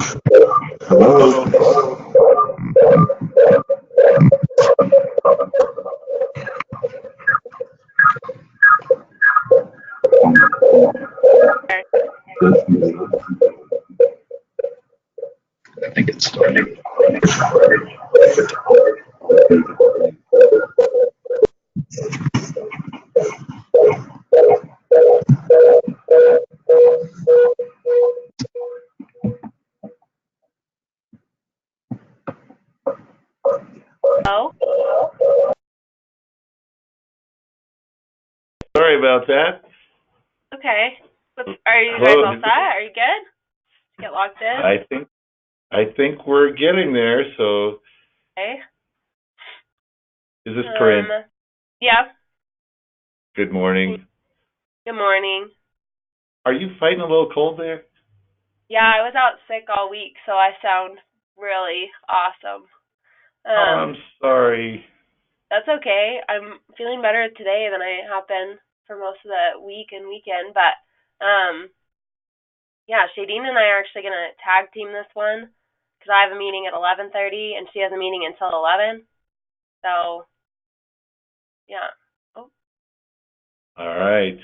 Hello. I think it's starting. Oh, Sorry about that. okay. Are you guys Hello. all set? Are you good? Get logged in? I think we're getting there. So, Okay. is this Corinne? Um, yeah. Good morning. Good morning. Are you fighting a little cold there? Yeah, I was out sick all week, so I sound really awesome. Oh, I'm sorry. That's okay. I'm feeling better today than I have been for most of the week and weekend, but yeah, Shadine and I are actually gonna tag team this one because I have a meeting at 11:30 and she has a meeting until 11. So yeah. Oh, All right.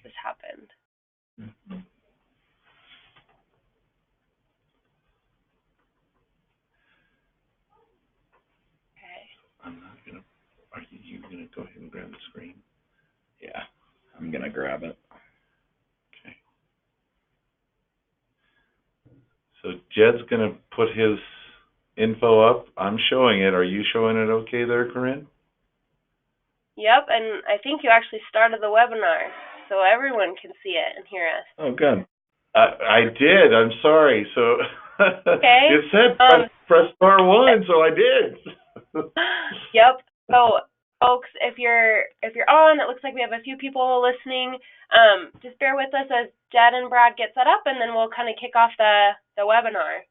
this happened. Okay. I'm not gonna. Are you gonna go ahead and grab the screen? Yeah, I'm gonna grab it. Okay. So Jed's gonna put his info up. I'm showing it. Are you showing it okay there, Corinne? Yep, and I think you actually started the webinar, so everyone can see it and hear us. Oh, good. I did. I'm sorry. So Okay. it said press star one, so I did. Yep. So, folks, if you're on, it looks like we have a few people listening. Just bear with us as Jed and Brad get set up, and then we'll kind of kick off the webinar.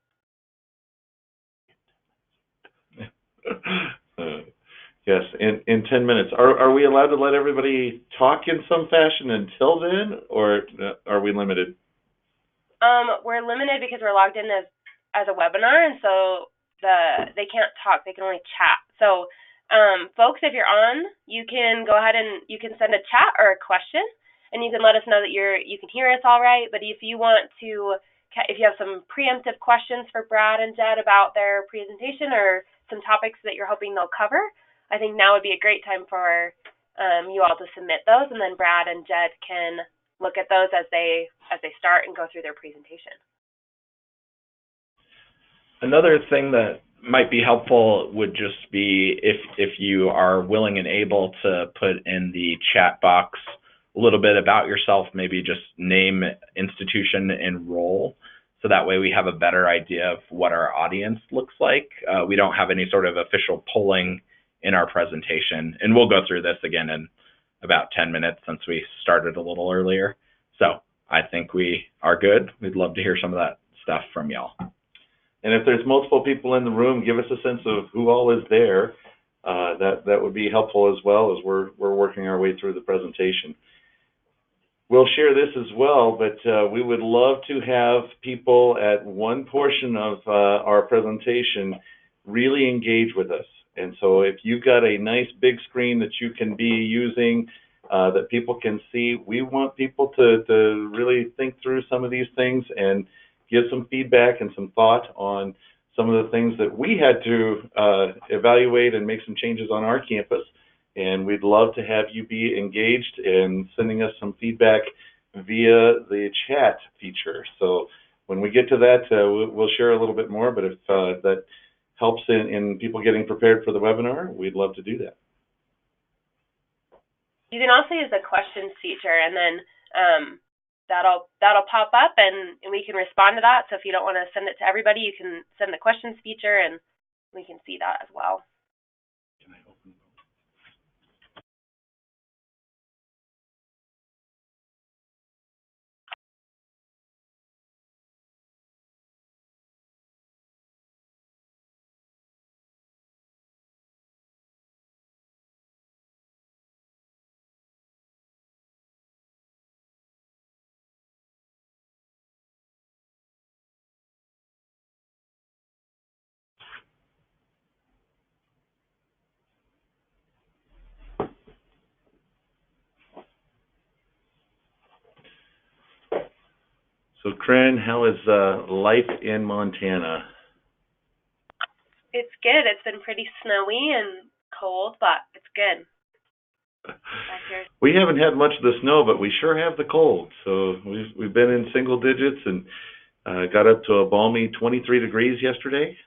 Yes, in 10 minutes. Are we allowed to let everybody talk in some fashion until then, or are we limited? We're limited because we're logged in as a webinar, and so they can't talk; they can only chat. So, folks, if you're on, you can go ahead and you can send a chat or a question, and you can let us know that you can hear us all right. But if you want to, if you have some preemptive questions for Brad and Jed about their presentation or some topics that you're hoping they'll cover, I think now would be a great time for you all to submit those, and then Brad and Jed can look at those as they start and go through their presentation. Another thing that might be helpful would just be if you are willing and able to put in the chat box a little bit about yourself, maybe just name, institution, and role. So that way we have a better idea of what our audience looks like. We don't have any sort of official polling in our presentation, and we'll go through this again in about 10 minutes since we started a little earlier. So I think we are good. We'd love to hear some of that stuff from y'all. And if there's multiple people in the room, give us a sense of who all is there. That would be helpful as well as we're working our way through the presentation. We'll share this as well, but we would love to have people at one portion of our presentation really engage with us. And so if you've got a nice big screen that you can be using, that people can see, we want people to really think through some of these things and give some feedback and some thought on some of the things that we had to evaluate and make some changes on our campus. And we'd love to have you be engaged in sending us some feedback via the chat feature. So when we get to that, we'll share a little bit more, but if that helps in people getting prepared for the webinar, we'd love to do that. You can also use the questions feature, and then that'll pop up, and we can respond to that. So if you don't want to send it to everybody, you can send the questions feature, and we can see that as well. So, Corinne, how is life in Montana? It's good. It's been pretty snowy and cold, but it's good. Back here. We haven't had much of the snow, but we sure have the cold. So we've been in single digits and got up to a balmy 23 degrees yesterday.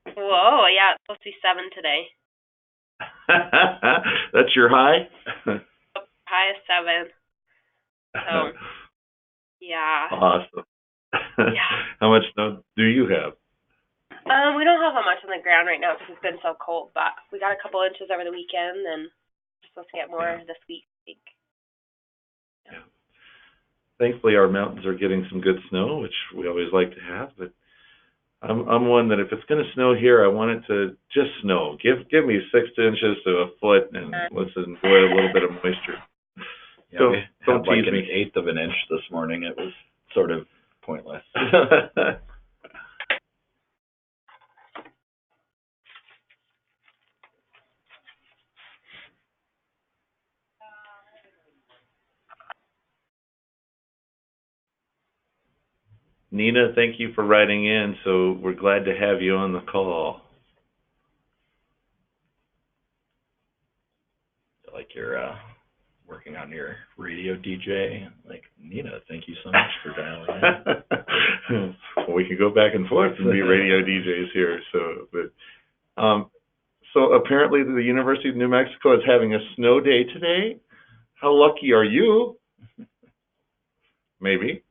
Whoa, yeah, it's supposed to be 7 today. That's your high? High is 7. So, yeah. Awesome. Yeah. How much snow do you have? We don't have that much on the ground right now because it's been so cold, but we got a couple inches over the weekend, and we're supposed to get more this week, I think. Yeah. Thankfully, our mountains are getting some good snow, which we always like to have. But I'm one that if it's going to snow here, I want it to just snow. Give me 6 inches to a foot, and let's enjoy a little bit of moisture. Yeah, Don't we had like tease an me. 1/8 of an inch this morning. It was sort of pointless. Nina, thank you for writing in. So we're glad to have you on the call. Like you're working on your radio DJ. Like, Nina, thank you so much for dialing in. Well, we can go back and forth and be radio DJs here. So apparently the University of New Mexico is having a snow day today. How lucky are you? Maybe.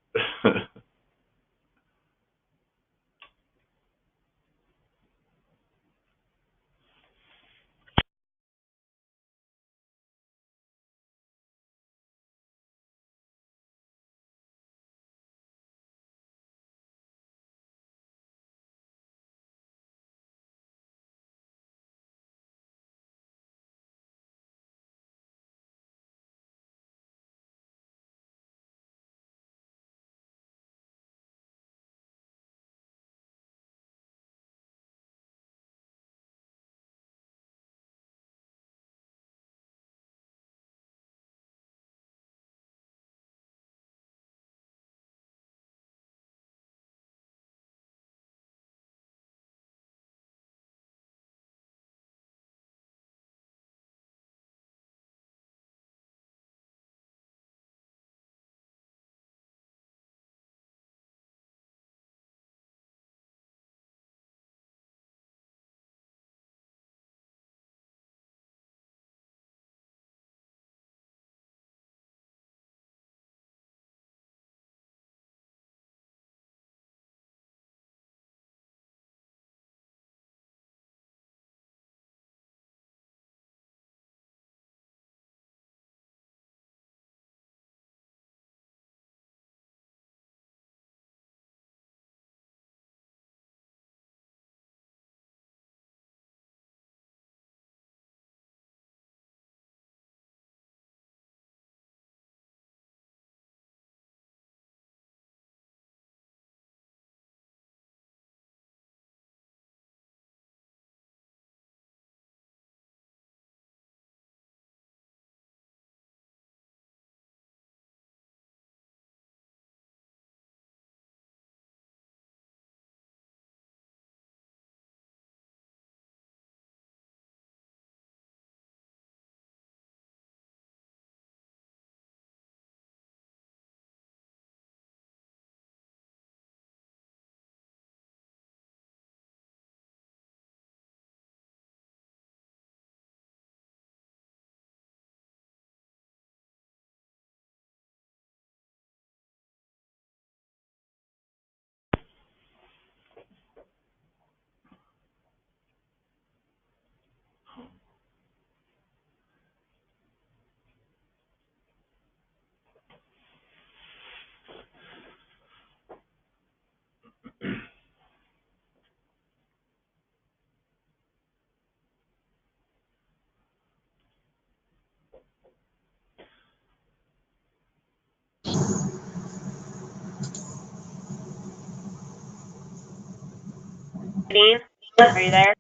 Dean, are you there?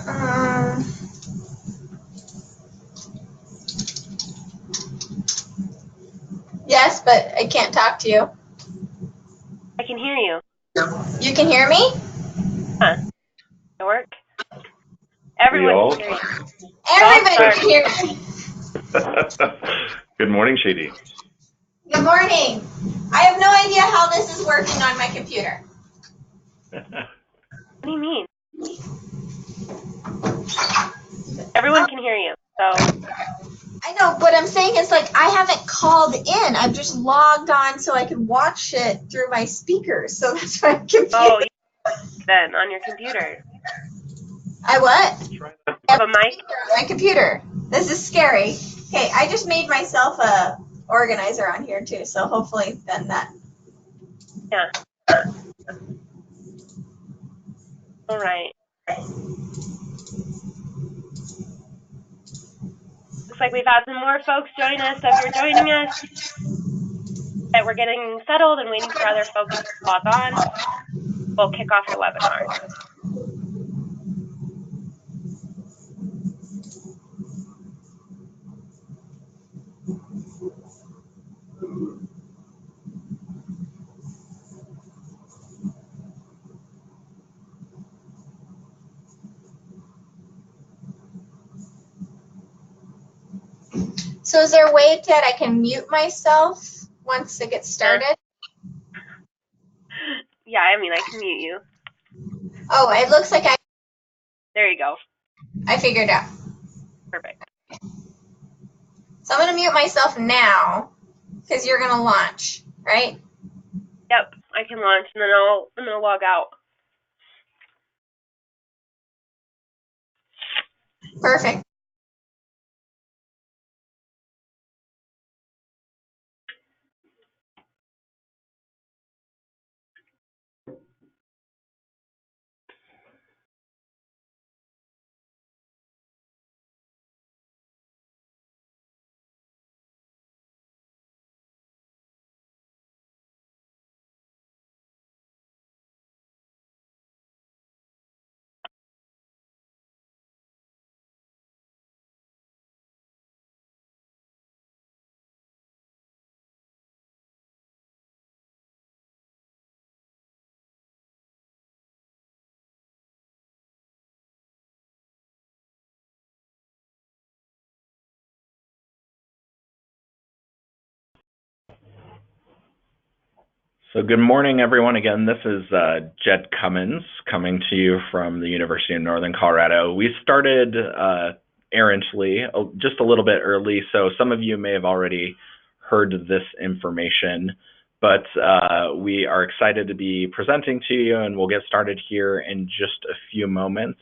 Um, yes, but I can't talk to you. can hear you. You can hear me? Huh. It work? Everyone all- can hear you. Everybody Sorry. can hear me. Good morning, Shady. Good morning. I have no idea how this is working on my computer. What do you mean? Everyone can hear you, so. I know, what I'm saying is, like, I haven't called in. I've just logged on so I can watch it through my speakers. So that's why I'm confused. Oh, yeah, then on your computer. I what? Try that. Have a mic? My computer. This is scary. Okay, I just made myself a organizer on here too, so hopefully then that. Yeah. All right. Looks like we've had some more folks join us. So if you're joining us, that we're getting settled and waiting for other folks to log on, we'll kick off the webinar. So is there a way that I can mute myself once it gets started? Yeah, I mean, I can mute you. Oh, it looks like There you go. I figured out. Perfect. So I'm going to mute myself now because you're going to launch, right? Yep, I can launch and then I'll log out. Perfect. So good morning, everyone. Again, this is Jed Cummins coming to you from the University of Northern Colorado. We started errantly, just a little bit early, so some of you may have already heard this information, but we are excited to be presenting to you, and we'll get started here in just a few moments.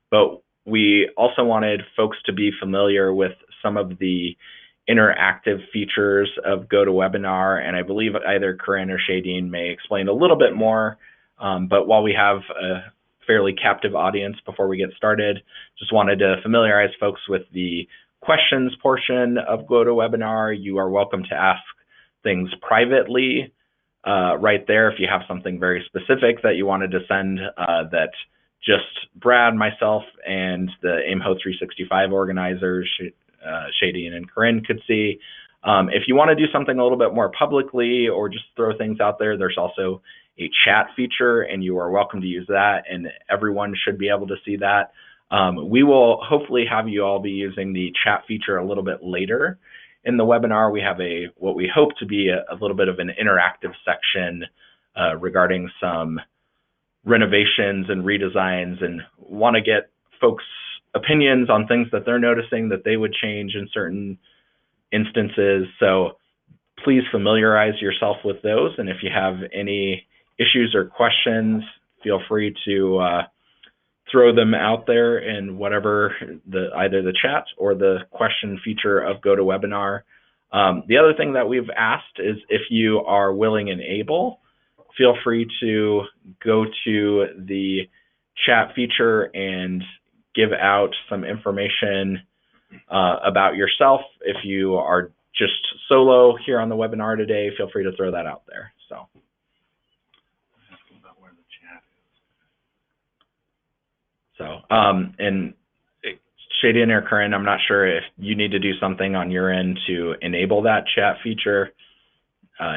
But we also wanted folks to be familiar with some of the interactive features of GoToWebinar, and I believe either Corinne or Shadeen may explain a little bit more. But while we have a fairly captive audience before we get started, just wanted to familiarize folks with the questions portion of GoToWebinar. You are welcome to ask things privately right there if you have something very specific that you wanted to send that just Brad, myself, and the AIMHO 365 organizers, Shady and Corinne, could see. If you want to do something a little bit more publicly or just throw things out there, there's also a chat feature, and you are welcome to use that, and everyone should be able to see that. We will hopefully have you all be using the chat feature a little bit later in the webinar. We have what we hope to be a little bit of an interactive section regarding some renovations and redesigns, and want to get folks' opinions on things that they're noticing that they would change in certain instances. So please familiarize yourself with those, and if you have any issues or questions, feel free to throw them out there in whatever either the chat or the question feature of GoToWebinar. The other thing that we've asked is if you are willing and able, feel free to go to the chat feature and give out some information about yourself. If you are just solo here on the webinar today, feel free to throw that out there. And Shady and Corinne, I'm not sure if you need to do something on your end to enable that chat feature.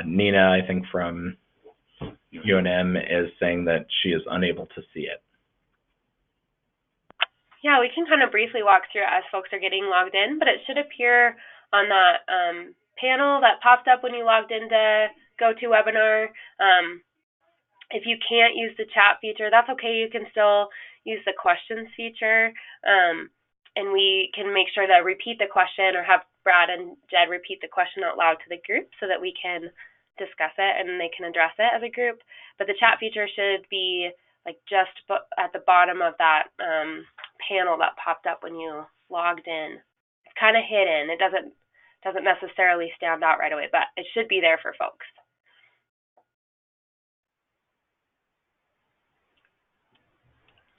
Nina, I think from UNM is saying that she is unable to see it. Yeah, we can kind of briefly walk through it as folks are getting logged in, but it should appear on that panel that popped up when you logged into GoToWebinar. If you can't use the chat feature, that's okay. You can still use the questions feature, and we can make sure to repeat the question or have Brad and Jed repeat the question out loud to the group so that we can discuss it and they can address it as a group. But the chat feature should be like just at the bottom of that panel that popped up when you logged in. It's kind of hidden. It doesn't necessarily stand out right away, but it should be there for folks.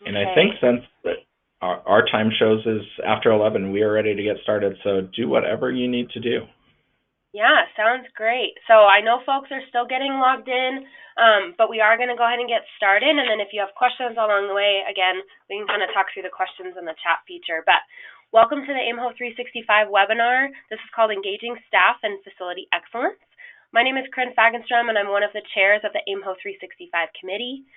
And I think since our time shows is after 11, we are ready to get started. So do whatever you need to do. Yeah, sounds great. So I know folks are still getting logged in, but we are going to go ahead and get started. And then if you have questions along the way, again, we can kind of talk through the questions in the chat feature. But welcome to the AIMHO 365 webinar. This is called Engaging Staff and Facility Excellence. My name is Corinne Fagenstrom, and I'm one of the chairs of the AIMHO 365 committee.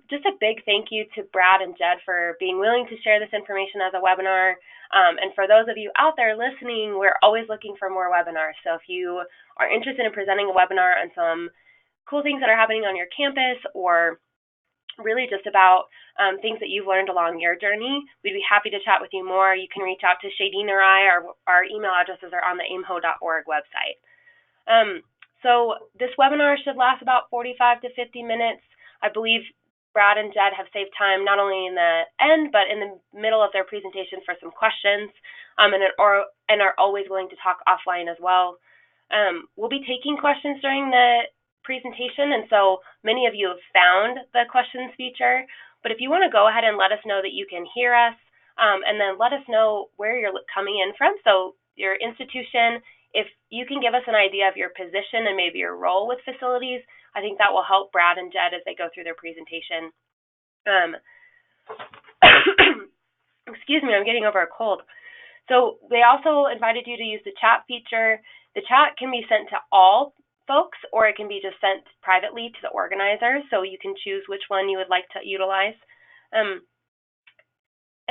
Just a big thank you to Brad and Jed for being willing to share this information as a webinar. And for those of you out there listening, we're always looking for more webinars. So if you are interested in presenting a webinar on some cool things that are happening on your campus, or really just about things that you've learned along your journey, we'd be happy to chat with you more. You can reach out to Shadeen or I. Our email addresses are on the aimho.org website. So this webinar should last about 45 to 50 minutes. I believe Brad and Jed have saved time not only in the end, but in the middle of their presentation for some questions, and are always willing to talk offline as well. We'll be taking questions during the presentation, and so many of you have found the questions feature. But if you want to go ahead and let us know that you can hear us, and then let us know where you're coming in from, so your institution, if you can give us an idea of your position and maybe your role with facilities, I think that will help Brad and Jed as they go through their presentation. Excuse me, I'm getting over a cold. So they also invited you to use the chat feature. The chat can be sent to all folks, or it can be just sent privately to the organizer, so you can choose which one you would like to utilize. And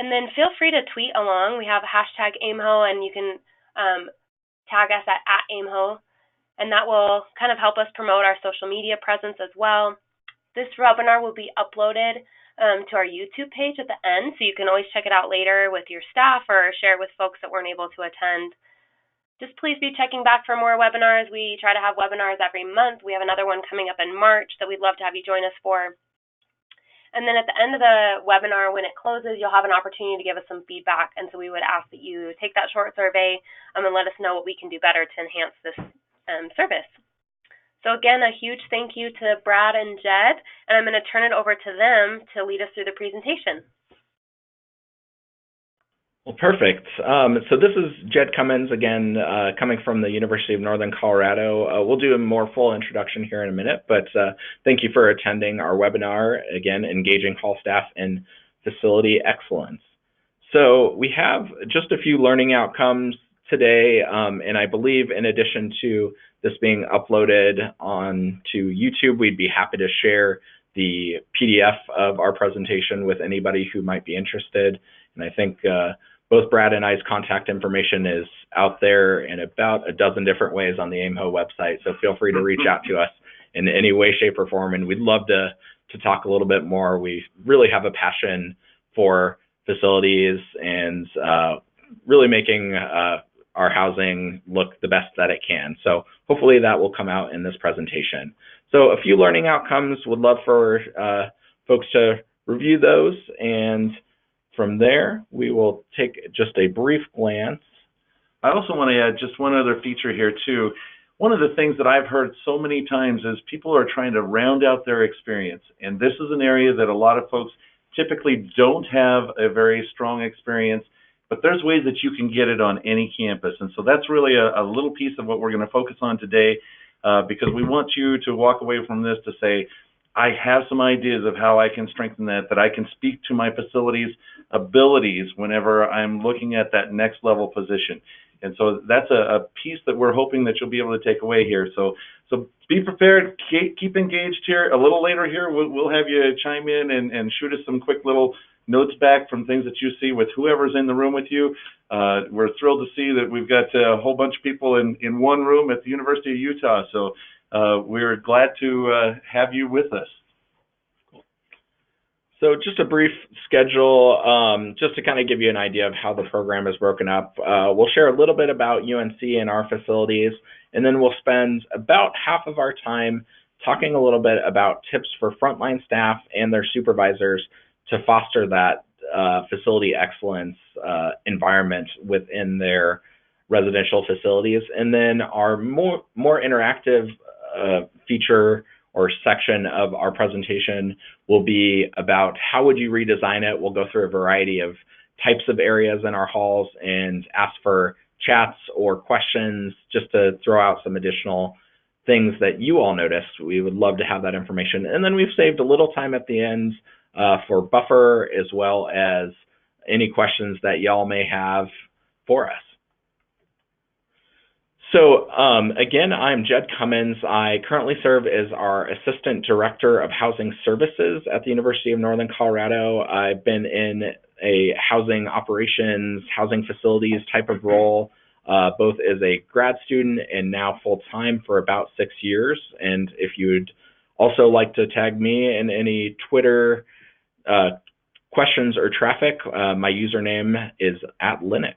then feel free to tweet along. We have hashtag AIMHO, and you can tag us at AIMHO, and that will kind of help us promote our social media presence as well. This webinar will be uploaded to our YouTube page at the end, so you can always check it out later with your staff or share it with folks that weren't able to attend. Just please be checking back for more webinars. We try to have webinars every month. We have another one coming up in March that we'd love to have you join us for. And then at the end of the webinar, when it closes, you'll have an opportunity to give us some feedback. And so we would ask that you take that short survey and let us know what we can do better to enhance this service. So again, a huge thank you to Brad and Jed, and I'm going to turn it over to them to lead us through the presentation. Well, perfect. So this is Jed Cummins again, coming from the University of Northern Colorado. We'll do a more full introduction here in a minute, but thank you for attending our webinar, again, Engaging Hall Staff in Facility Excellence. So we have just a few learning outcomes today, and I believe in addition to this being uploaded onto YouTube, we'd be happy to share the PDF of our presentation with anybody who might be interested. And I think both Brad and I's contact information is out there in about a dozen different ways on the AIMHO website, so feel free to reach out to us in any way, shape, or form, and we'd love to talk a little bit more. We really have a passion for facilities and really making our housing look the best that it can. So hopefully that will come out in this presentation. So a few learning outcomes, would love for folks to review those, and from there we will take just a brief glance. I also want to add just one other feature here too. One of the things that I've heard so many times is people are trying to round out their experience, and this is an area that a lot of folks typically don't have a very strong experience, but there's ways that you can get it on any campus. And so that's really a little piece of what we're going to focus on today, because we want you to walk away from this to say, I have some ideas of how I can strengthen that I can speak to my facilities abilities whenever I'm looking at that next level position. And so that's a piece that we're hoping that you'll be able to take away here. So be prepared, keep engaged here. A little later here, we'll have you chime in and shoot us some quick little notes back from things that you see with whoever's in the room with you. We're thrilled to see that we've got a whole bunch of people in one room at the University of Utah. So we're glad to have you with us. So just a brief schedule, just to kind of give you an idea of how the program is broken up. We'll share a little bit about UNC and our facilities, and then we'll spend about half of our time talking a little bit about tips for frontline staff and their supervisors to foster that facility excellence environment within their residential facilities. And then our more interactive feature or section of our presentation will be about how would you redesign it. We'll go through a variety of types of areas in our halls and ask for chats or questions just to throw out some additional things that you all noticed. We would love to have that information. And then we've saved a little time at the end for buffer, as well as any questions that y'all may have for us. So again, I'm Jed Cummins. I currently serve as our Assistant Director of Housing Services at the University of Northern Colorado. I've been in a housing operations, housing facilities type of role, both as a grad student and now full-time for about 6 years. And if you'd also like to tag me in any Twitter questions or traffic, my username is @Linux.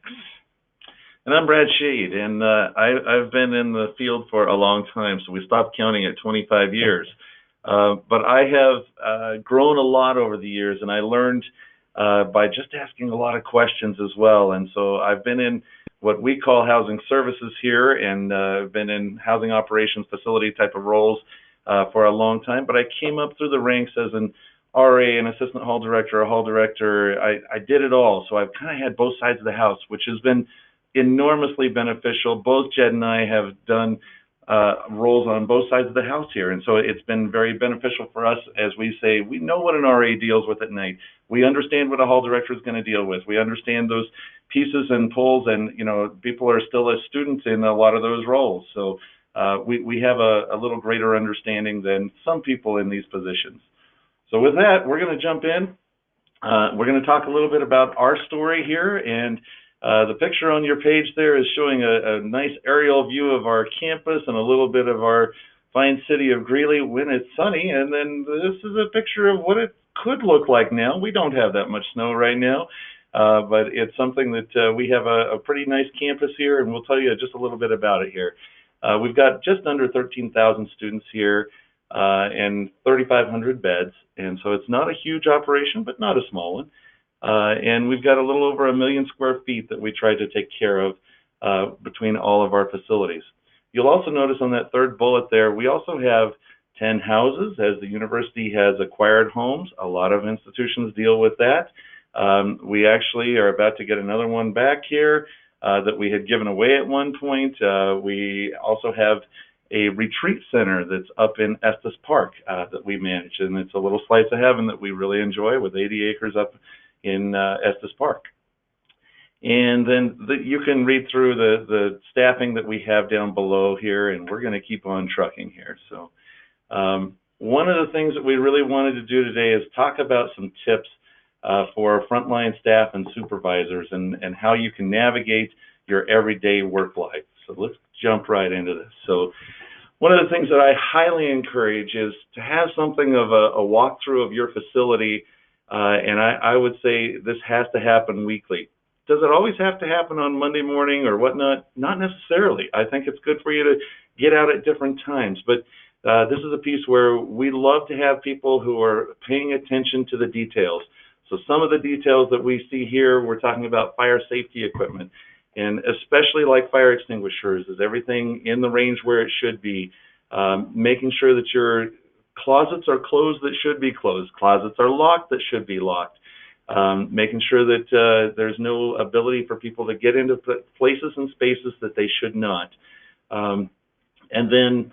And I'm Brad Shade, and I've been in the field for a long time, so we stopped counting at 25 years. But I have grown a lot over the years, and I learned by just asking a lot of questions as well. And so I've been in what we call housing services here, and I've been in housing operations facility type of roles for a long time. But I came up through the ranks as an RA, an assistant hall director, a hall director. I did it all, so I've kind of had both sides of the house, which has been enormously beneficial. Both Jed and I have done roles on both sides of the house here, and so it's been very beneficial for us. As we say, we know what an RA deals with at night. We understand what a hall director is going to deal with. We understand those pieces and pulls, and people are still as students in a lot of those roles. So we have a little greater understanding than some people in these positions. So with that, we're going to jump in. We're going to talk a little bit about our story here, and the picture on your page there is showing a nice aerial view of our campus and a little bit of our fine city of Greeley when it's sunny. And then this is a picture of what it could look like now. We don't have that much snow right now, but it's something that we have a pretty nice campus here, and we'll tell you just a little bit about it here. We've got just under 13,000 students here and 3,500 beds, and so it's not a huge operation, but not a small one. And we've got a little over 1 million square feet that we try to take care of between all of our facilities. You'll also notice on that third bullet there, we also have 10 houses, as the university has acquired homes. A lot of institutions deal with that. We actually are about to get another one back here that we had given away at one point. We also have a retreat center that's up in Estes Park that we manage, and it's a little slice of heaven that we really enjoy with 80 acres up in Estes Park. And then you can read through the staffing that we have down below here, and we're going to keep on trucking here. So one of the things that we really wanted to do today is talk about some tips for frontline staff and supervisors and how you can navigate your everyday work life. So let's jump right into this. So one of the things that I highly encourage is to have something of a walkthrough of your facility. And I would say this has to happen weekly. Does it always have to happen on Monday morning or whatnot? Not necessarily. I think it's good for you to get out at different times. But this is a piece where we love to have people who are paying attention to the details. So some of the details that we see here, we're talking about fire safety equipment. And especially like fire extinguishers, is everything in the range where it should be? Making sure that your closets are closed that should be closed. Closets are locked that should be locked. Making sure that there's no ability for people to get into places and spaces that they should not. And then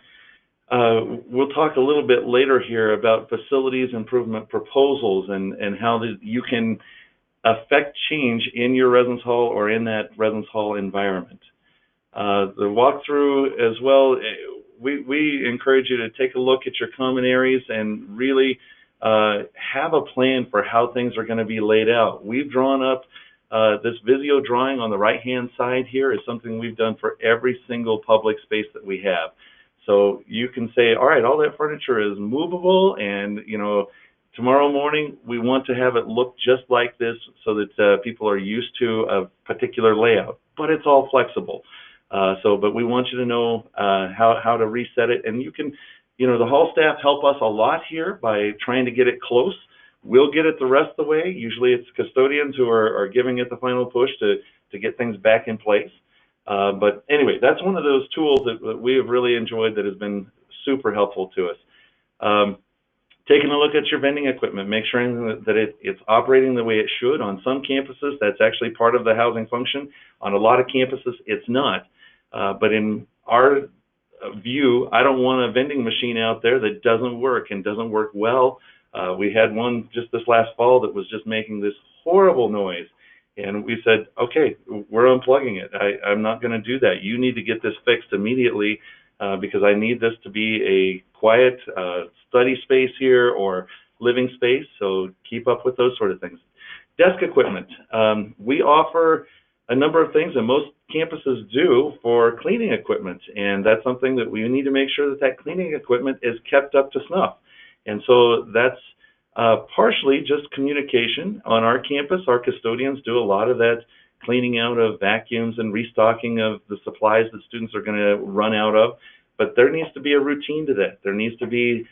we'll talk a little bit later here about facilities improvement proposals and how you can affect change in your residence hall or in that residence hall environment. The walkthrough as well, we encourage you to take a look at your common areas and really have a plan for how things are going to be laid out. We've drawn up this Visio drawing on the right-hand side here is something we've done for every single public space that we have. So you can say, all right, all that furniture is movable, and tomorrow morning we want to have it look just like this so that people are used to a particular layout, but it's all flexible. But we want you to know how to reset it, and you can, the hall staff help us a lot here by trying to get it close. We'll get it the rest of the way. Usually it's custodians who are giving it the final push to get things back in place. But anyway, that's one of those tools that we have really enjoyed that has been super helpful to us. Taking a look at your vending equipment, make sure that it's operating the way it should. On some campuses, that's actually part of the housing function. On a lot of campuses, it's not. But in our view, I don't want a vending machine out there that doesn't work and doesn't work well. We had one just this last fall that was just making this horrible noise. And we said, okay, we're unplugging it. I'm not going to do that. You need to get this fixed immediately because I need this to be a quiet study space here or living space. So keep up with those sort of things. Desk equipment. We offer a number of things, and most campuses do, for cleaning equipment. And that's something that we need to make sure that cleaning equipment is kept up to snuff. And so that's partially just communication. On our campus, our custodians do a lot of that cleaning out of vacuums and restocking of the supplies that students are going to run out of. But there needs to be a routine to that. There needs to be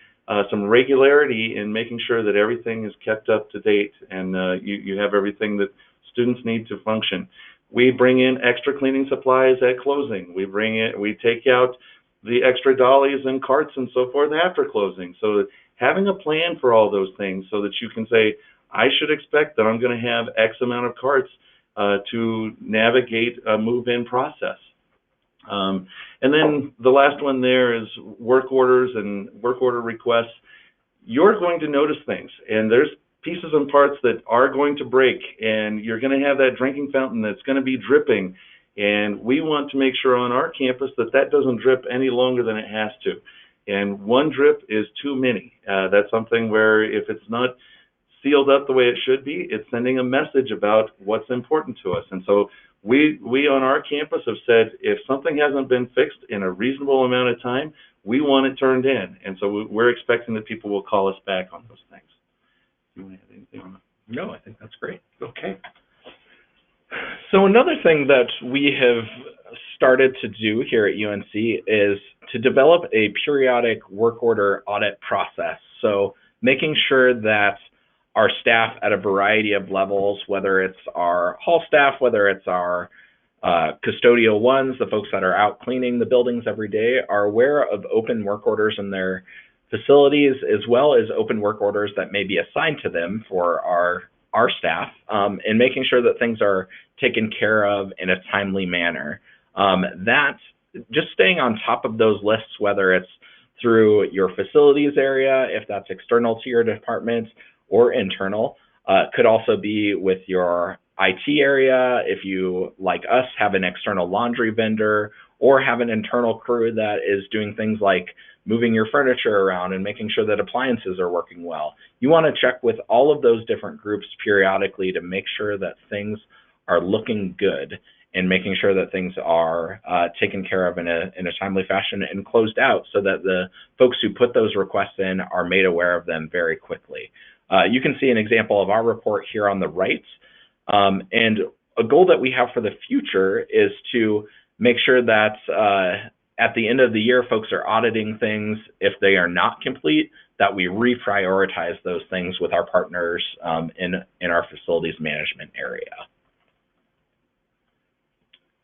some regularity in making sure that everything is kept up to date and you have everything that students need to function. We bring in extra cleaning supplies at closing. We take out the extra dollies and carts and so forth after closing. So having a plan for all those things so that you can say, I should expect that I'm going to have X amount of carts to navigate a move-in process. And then the last one there is work orders and work order requests. You're going to notice things, and there's pieces and parts that are going to break, and you're going to have that drinking fountain that's going to be dripping. And we want to make sure on our campus that doesn't drip any longer than it has to. And one drip is too many. That's something where if it's not sealed up the way it should be, it's sending a message about what's important to us. And so we on our campus have said, if something hasn't been fixed in a reasonable amount of time, we want it turned in. And so we're expecting that people will call us back on those things. You want to add anything on that? No, I think that's great. Okay. So another thing that we have started to do here at UNC is to develop a periodic work order audit process. So making sure that our staff at a variety of levels, whether it's our hall staff, whether it's our custodial ones, the folks that are out cleaning the buildings every day, are aware of open work orders in their facilities, as well as open work orders that may be assigned to them for our staff, and making sure that things are taken care of in a timely manner. That just staying on top of those lists, whether it's through your facilities area, if that's external to your department, or internal, could also be with your IT area, if you, like us, have an external laundry vendor, or have an internal crew that is doing things like moving your furniture around and making sure that appliances are working well. You want to check with all of those different groups periodically to make sure that things are looking good and making sure that things are taken care of in a timely fashion and closed out so that the folks who put those requests in are made aware of them very quickly. You can see an example of our report here on the right. And a goal that we have for the future is to make sure that at the end of the year, folks are auditing things. If they are not complete, that we reprioritize those things with our partners in our facilities management area.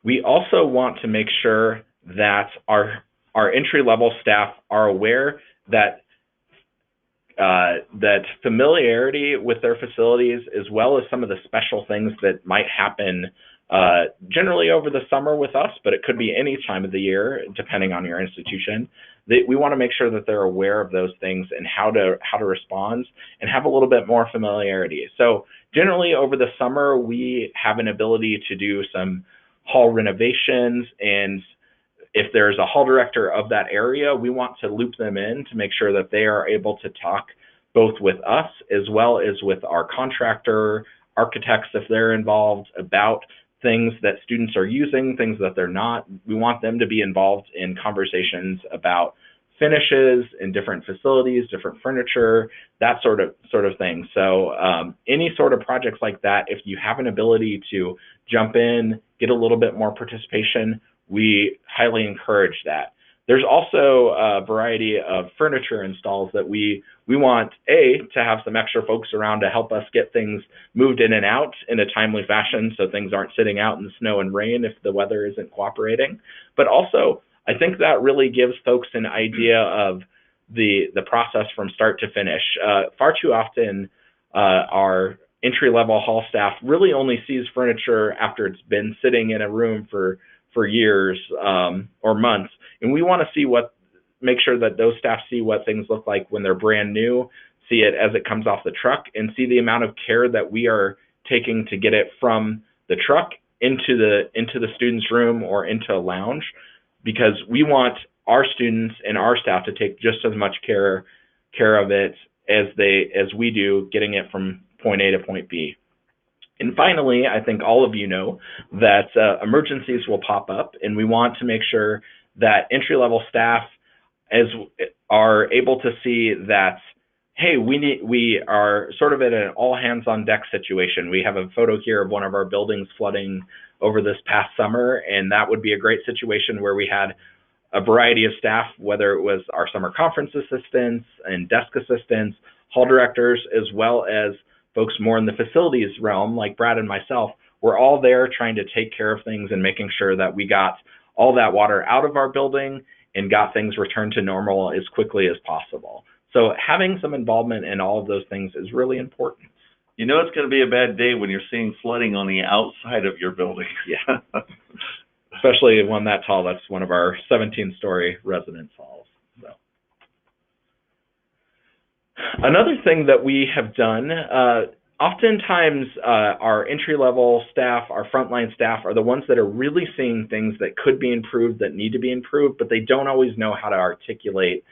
We also want to make sure that our entry-level staff are aware that that familiarity with their facilities, as well as some of the special things that might happen generally over the summer with us, but it could be any time of the year, depending on your institution, that we want to make sure that they're aware of those things and how to respond and have a little bit more familiarity. So generally over the summer, we have an ability to do some hall renovations, and if there's a hall director of that area, we want to loop them in to make sure that they are able to talk both with us as well as with our contractor, architects if they're involved, about things that students are using, things that they're not. We want them to be involved in conversations about finishes in different facilities, different furniture, that sort of thing. So any sort of projects like that, if you have an ability to jump in, get a little bit more participation, we highly encourage that. There's also a variety of furniture installs that we want, to have some extra folks around to help us get things moved in and out in a timely fashion so things aren't sitting out in the snow and rain if the weather isn't cooperating. But also, I think that really gives folks an idea of the process from start to finish. Far too often, our entry-level hall staff really only sees furniture after it's been sitting in a room for years or months, and we want to make sure that those staff see what things look like when they're brand new, see it as it comes off the truck, and see the amount of care that we are taking to get it from the truck into the student's room or into a lounge, because we want our students and our staff to take just as much care of it as we do getting it from point A to point B. And finally, I think all of you know that emergencies will pop up, and we want to make sure that entry-level staff are able to see that, hey, we are sort of at an all-hands-on-deck situation. We have a photo here of one of our buildings flooding over this past summer, and that would be a great situation where we had a variety of staff, whether it was our summer conference assistants and desk assistants, hall directors, as well as folks more in the facilities realm, like Brad and myself. We're all there trying to take care of things and making sure that we got all that water out of our building and got things returned to normal as quickly as possible. So having some involvement in all of those things is really important. You know it's going to be a bad day when you're seeing flooding on the outside of your building. Yeah. Especially one that tall. That's one of our 17-story residence halls. So. Another thing that we have done, oftentimes our entry-level staff, our frontline staff are the ones that are really seeing things that could be improved, that need to be improved, but they don't always know how to articulate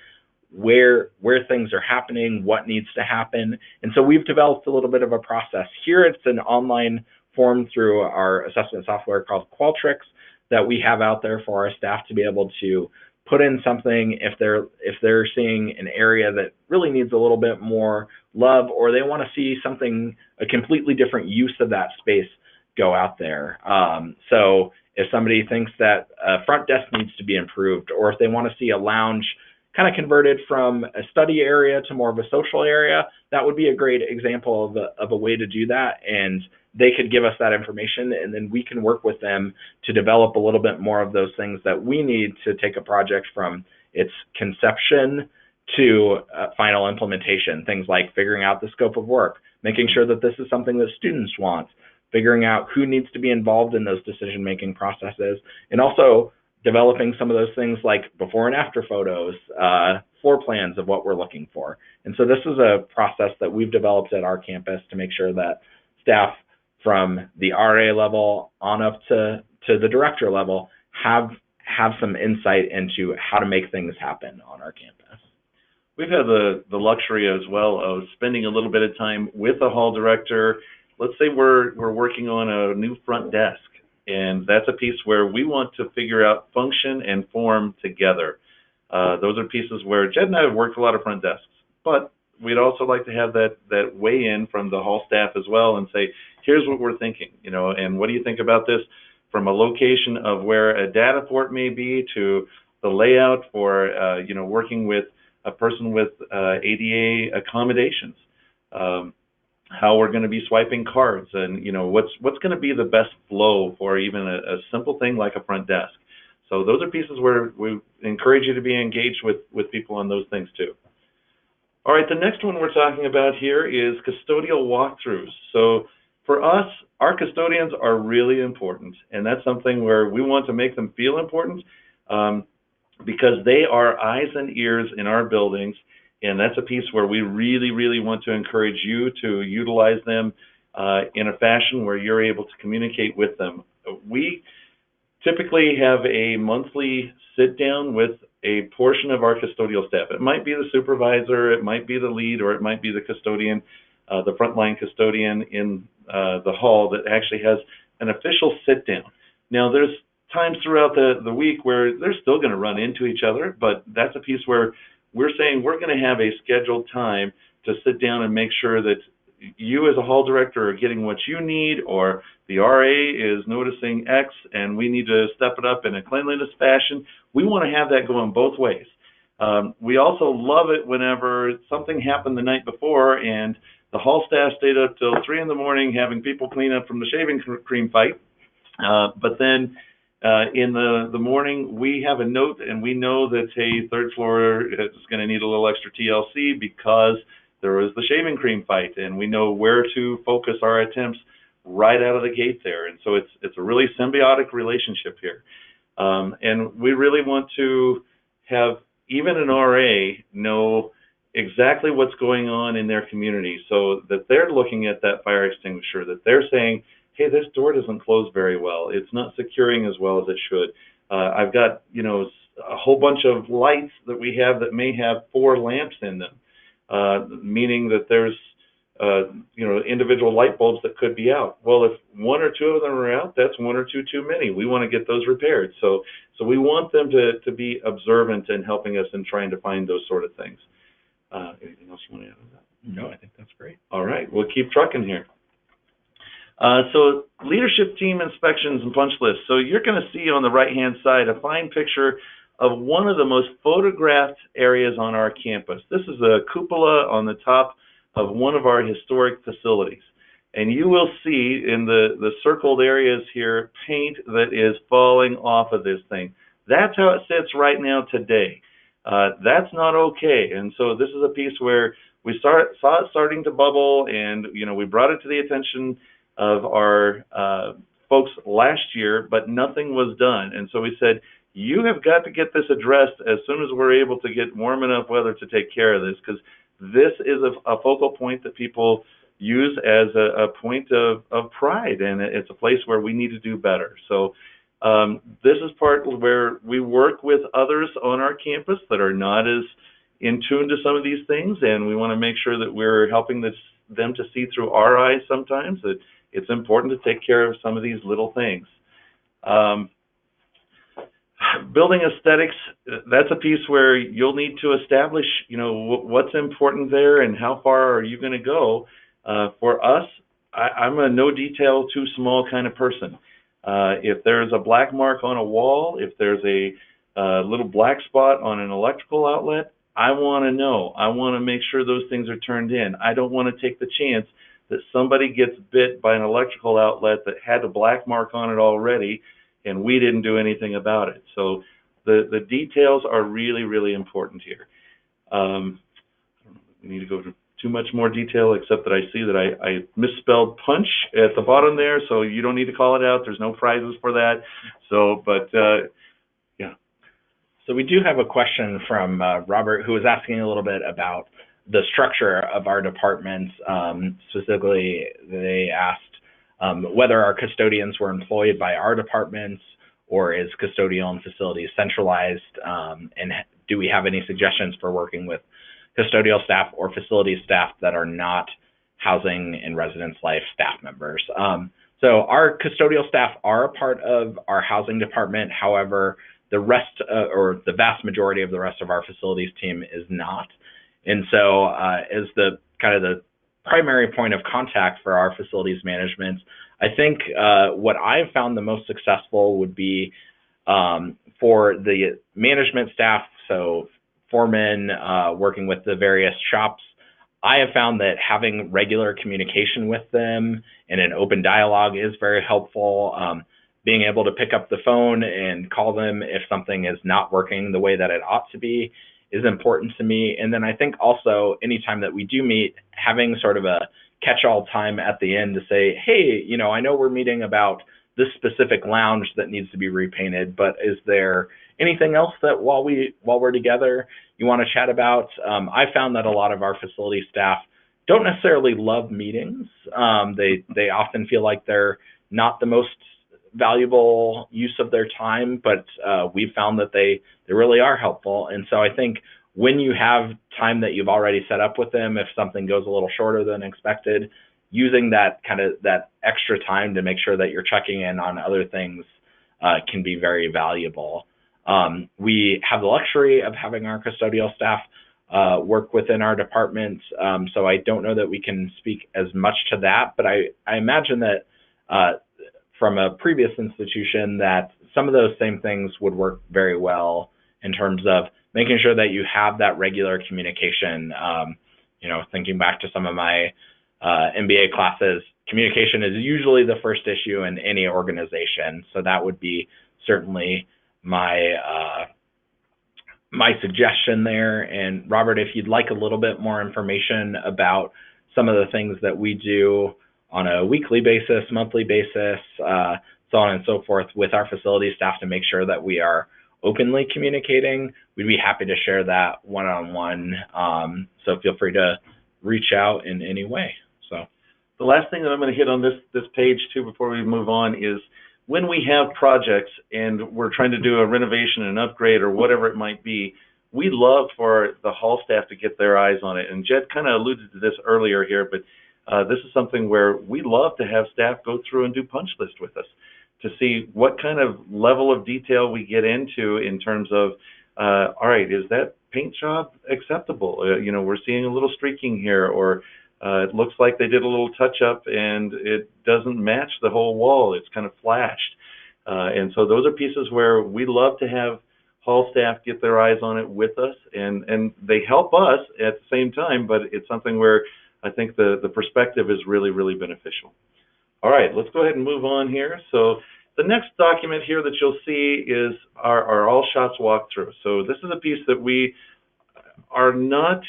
where things are happening, what needs to happen. And so we've developed a little bit of a process. Here it's an online form through our assessment software called Qualtrics that we have out there for our staff to be able to put in something if they're seeing an area that really needs a little bit more love, or they want to see a completely different use of that space go out there. So if somebody thinks that a front desk needs to be improved, or if they want to see a lounge kind of converted from a study area to more of a social area, that would be a great example of a way to do that. And they could give us that information, and then we can work with them to develop a little bit more of those things that we need to take a project from its conception to final implementation. Things like figuring out the scope of work, making sure that this is something that students want, figuring out who needs to be involved in those decision-making processes, and also developing some of those things like before and after photos, floor plans of what we're looking for. And so this is a process that we've developed at our campus to make sure that staff from the RA level on up to the director level have some insight into how to make things happen on our campus. We've had the luxury as well of spending a little bit of time with a hall director. Let's say we're working on a new front desk, and that's a piece where we want to figure out function and form together. Those are pieces where Jed and I have worked a lot of front desks, but we'd also like to have that weigh-in from the hall staff as well and say, here's what we're thinking, and what do you think about this from a location of where a data port may be to the layout for, working with a person with ADA accommodations, how we're going to be swiping cards, and, what's going to be the best flow for even a simple thing like a front desk. So those are pieces where we encourage you to be engaged with people on those things too. All right, the next one we're talking about here is custodial walkthroughs. So for us, our custodians are really important, and that's something where we want to make them feel important because they are eyes and ears in our buildings, and that's a piece where we really, really want to encourage you to utilize them in a fashion where you're able to communicate with them. We typically have a monthly sit down with a portion of our custodial staff. It might be the supervisor, it might be the lead, or it might be the custodian, the frontline custodian in the hall that actually has an official sit down. Now, there's times throughout the week where they're still going to run into each other, but that's a piece where we're saying we're going to have a scheduled time to sit down and make sure that you as a hall director are getting what you need, or the RA is noticing X and we need to step it up in a cleanliness fashion. We want to have that going both ways. We also love it whenever something happened the night before and the hall staff stayed up till 3 in the morning having people clean up from the shaving cream fight. But then in the morning, we have a note and we know that, hey, third floor is going to need a little extra TLC because there was the shaving cream fight, and we know where to focus our attempts right out of the gate there. And so it's a really symbiotic relationship here. And we really want to have even an RA know exactly what's going on in their community so that they're looking at that fire extinguisher, that they're saying, hey, this door doesn't close very well. It's not securing as well as it should. I've got, a whole bunch of lights that we have that may have 4 lamps in them. Meaning that there's, individual light bulbs that could be out. Well, if 1 or 2 of them are out, that's 1 or 2 too many. We want to get those repaired. So we want them to be observant in helping us in trying to find those sort of things. Anything else you want to add to that? No, I think that's great. All right, we'll keep trucking here. So leadership team inspections and punch lists. So you're going to see on the right-hand side a fine picture of one of the most photographed areas on our campus. This is a cupola on the top of one of our historic facilities. And you will see in the circled areas here paint that is falling off of this thing. That's how it sits right now today. That's not okay. And so this is a piece where we saw it starting to bubble, and we brought it to the attention of our folks last year, but nothing was done. And so we said, you have got to get this addressed as soon as we're able to get warm enough weather to take care of this, because this is a focal point that people use as a point of pride, and it's a place where we need to do better. So this is part where we work with others on our campus that are not as in tune to some of these things, and we want to make sure that we're helping them to see through our eyes sometimes that it's important to take care of some of these little things. Building aesthetics, that's a piece where you'll need to establish, what's important there and how far are you going to go. For us, I'm a no detail, too small kind of person. If there's a black mark on a wall, if there's a little black spot on an electrical outlet, I want to know. I want to make sure those things are turned in. I don't want to take the chance that somebody gets bit by an electrical outlet that had a black mark on it already, and we didn't do anything about it. So the details are really, really important here. I don't know if we need to go into too much more detail, except that I see that I misspelled punch at the bottom there, so you don't need to call it out. There's no prizes for that. So, but yeah. So we do have a question from Robert, who was asking a little bit about the structure of our departments. Specifically, they asked whether our custodians were employed by our departments, or is custodial and facilities centralized, and do we have any suggestions for working with custodial staff or facilities staff that are not housing and residence life staff members? So our custodial staff are a part of our housing department. However, the rest or the vast majority of the rest of our facilities team is not. And so as the kind of the primary point of contact for our facilities management, I think what I've found the most successful would be for the management staff, so foremen working with the various shops. I have found that having regular communication with them and an open dialogue is very helpful. Being able to pick up the phone and call them if something is not working the way that it ought to be is important to me. And then I think also anytime that we do meet, having sort of a catch-all time at the end to say, hey, I know we're meeting about this specific lounge that needs to be repainted, but is there anything else that while we're together you want to chat about? I found that a lot of our facility staff don't necessarily love meetings. They often feel like they're not the most valuable use of their time, but we've found that they really are helpful. And so I think when you have time that you've already set up with them, if something goes a little shorter than expected, using that extra time to make sure that you're checking in on other things can be very valuable. We have the luxury of having our custodial staff work within our department, so I don't know that we can speak as much to that, but I imagine that from a previous institution that some of those same things would work very well in terms of making sure that you have that regular communication. Thinking back to some of my MBA classes, communication is usually the first issue in any organization, so that would be certainly my suggestion there. And Robert, if you'd like a little bit more information about some of the things that we do on a weekly basis, monthly basis, so on and so forth with our facility staff to make sure that we are openly communicating, we'd be happy to share that one-on-one. So feel free to reach out in any way. So the last thing that I'm going to hit on this page too before we move on is when we have projects and we're trying to do a renovation, an upgrade, or whatever it might be, we love for the hall staff to get their eyes on it. And Jed kind of alluded to this earlier here, but this is something where we love to have staff go through and do punch list with us to see what kind of level of detail we get into in terms of, all right, is that paint job acceptable? We're seeing a little streaking here, or it looks like they did a little touch up and it doesn't match the whole wall. It's kind of flashed. And so those are pieces where we love to have hall staff get their eyes on it with us, and they help us at the same time, but it's something where I think the perspective is really, really beneficial. All right, let's go ahead and move on here. So the next document here that you'll see is our All Shops walkthrough. So this is a piece that we are not,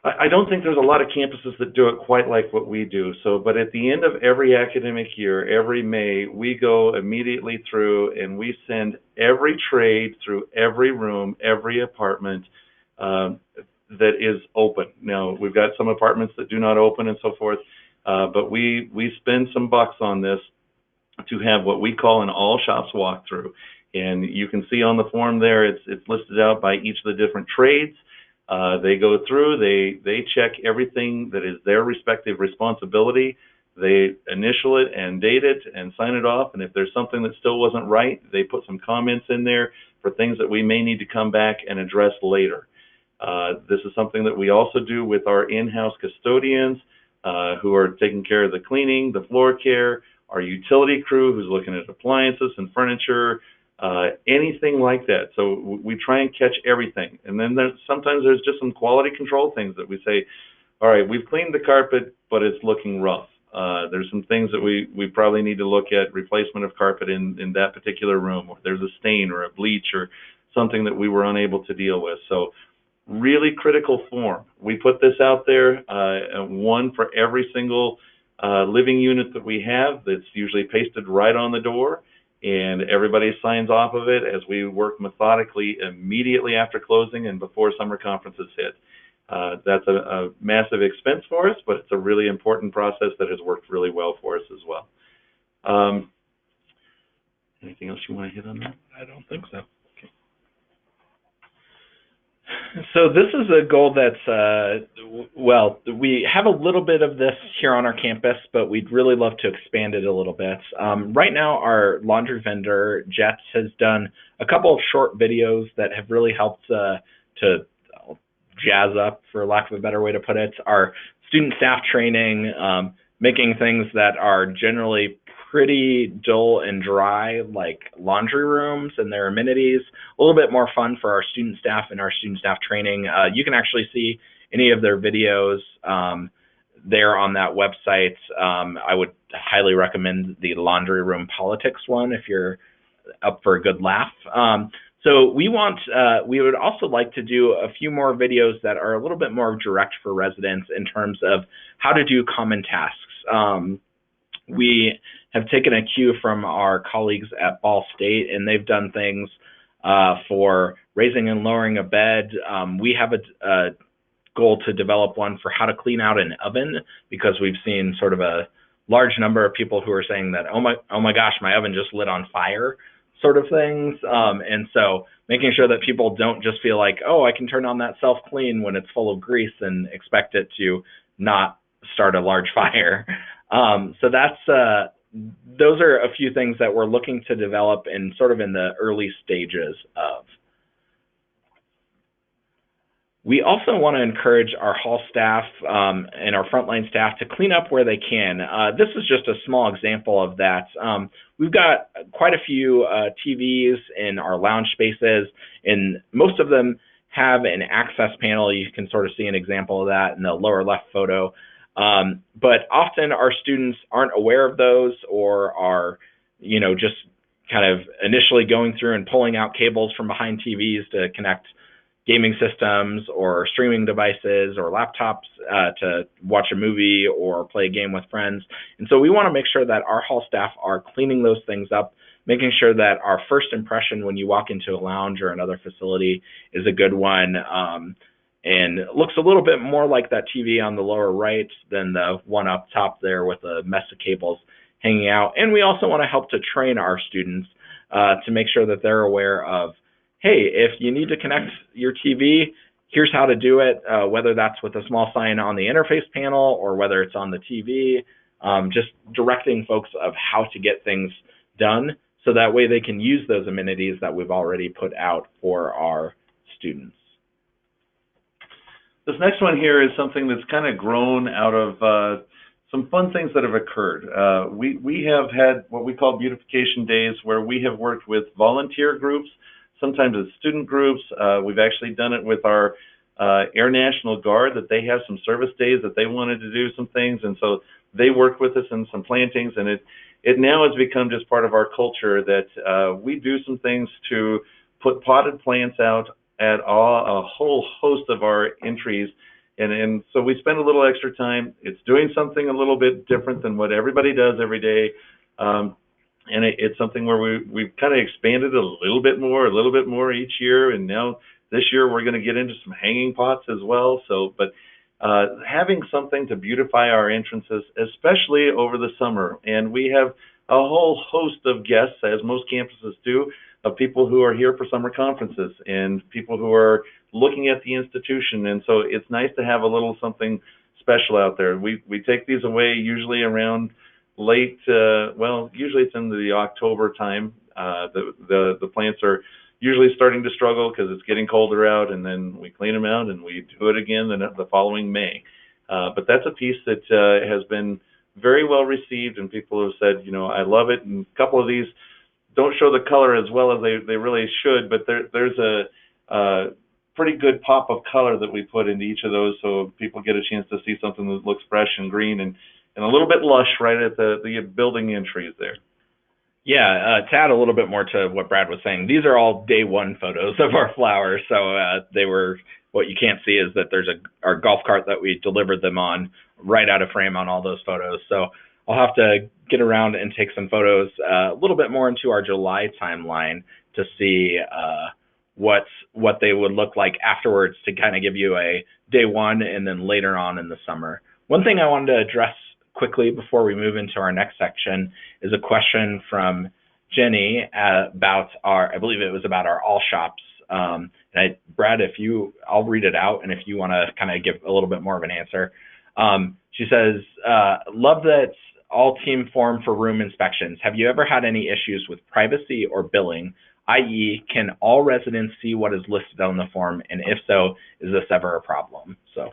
I don't think there's a lot of campuses that do it quite like what we do. But at the end of every academic year, every May, we go immediately through and we send every trade through every room, every apartment that is open. Now, we've got some apartments that do not open and so forth, but we spend some bucks on this to have what we call an All Shops walkthrough. And you can see on the form there, it's listed out by each of the different trades. They go through, they check everything that is their respective responsibility. They initial it and date it and sign it off. And if there's something that still wasn't right, they put some comments in there for things that we may need to come back and address later. This is something that we also do with our in-house custodians who are taking care of the cleaning, the floor care, our utility crew who's looking at appliances and furniture, anything like that. So we try and catch everything. And then sometimes there's just some quality control things that we say, all right, we've cleaned the carpet, but it's looking rough. There's some things that we probably need to look at, replacement of carpet in that particular room, or there's a stain or a bleach or something that we were unable to deal with. So really critical form. We put this out there, one for every single living unit that we have. That's usually pasted right on the door, and everybody signs off of it as we work methodically immediately after closing and before summer conferences hit. That's a massive expense for us, but it's a really important process that has worked really well for us as well. Anything else you want to hit on that? I don't think so. So this is a goal that's, we have a little bit of this here on our campus, but we'd really love to expand it a little bit. Right now, our laundry vendor, Jets, has done a couple of short videos that have really helped to jazz up, for lack of a better way to put it, our student staff training, making things that are generally pretty dull and dry, like laundry rooms and their amenities, a little bit more fun for our student staff and our student staff training. You can actually see any of their videos there on that website. I would highly recommend the laundry room politics one if you're up for a good laugh. So we would also like to do a few more videos that are a little bit more direct for residents in terms of how to do common tasks. We have taken a cue from our colleagues at Ball State, and they've done things for raising and lowering a bed. We have a goal to develop one for how to clean out an oven, because we've seen sort of a large number of people who are saying that, oh my gosh, my oven just lit on fire, sort of things. And so making sure that people don't just feel like, oh, I can turn on that self-clean when it's full of grease and expect it to not start a large fire. So that's those are a few things that we're looking to develop in sort of in the early stages of. We also want to encourage our hall staff and our frontline staff to clean up where they can. This is just a small example of that. We've got quite a few TVs in our lounge spaces, and most of them have an access panel. You can sort of see an example of that in the lower left photo. But often our students aren't aware of those, or are, just kind of initially going through and pulling out cables from behind TVs to connect gaming systems or streaming devices or laptops to watch a movie or play a game with friends. And so we want to make sure that our hall staff are cleaning those things up, making sure that our first impression when you walk into a lounge or another facility is a good one, and looks a little bit more like that TV on the lower right than the one up top there with a mess of cables hanging out. And we also want to help to train our students to make sure that they're aware of, hey, if you need to connect your TV, here's how to do it, whether that's with a small sign on the interface panel or whether it's on the TV, just directing folks of how to get things done so that way they can use those amenities that we've already put out for our students. This next one here is something that's kind of grown out of some fun things that have occurred. We have had what we call beautification days, where we have worked with volunteer groups. Sometimes it's student groups. We've actually done it with our Air National Guard, that they have some service days that they wanted to do some things, and so they worked with us in some plantings, and it now has become just part of our culture that we do some things to put potted plants out at a whole host of our entries, and so we spend a little extra time. It's doing something a little bit different than what everybody does every day. And it's something where we've kind of expanded a little bit more each year. And now this year we're going to get into some hanging pots as well. So, but having something to beautify our entrances, especially over the summer. And we have a whole host of guests, as most campuses do, of people who are here for summer conferences and people who are looking at the institution. And so it's nice to have a little something special out there. We take these away usually around late, usually it's in the October time. The plants are usually starting to struggle because it's getting colder out, and then we clean them out and we do it again the following May. But that's a piece that has been very well received, and people have said, I love it. And a couple of these don't show the color as well as they really should, but there's a pretty good pop of color that we put into each of those, so people get a chance to see something that looks fresh and green and a little bit lush right at the building entries there. Yeah, to add a little bit more to what Brad was saying, these are all day one photos of our flowers. So what you can't see is that there's our golf cart that we delivered them on right out of frame on all those photos. So I'll have to get around and take some photos a little bit more into our July timeline to see what they would look like afterwards, to kind of give you a day one and then later on in the summer. One thing I wanted to address quickly before we move into our next section is a question from Jenny about I believe it was about our all shops. Brad, I'll read it out, and if you want to kind of give a little bit more of an answer. She says, love that all team form for room inspections. Have you ever had any issues with privacy or billing, i.e., can all residents see what is listed on the form, and if so, is this ever a problem? So.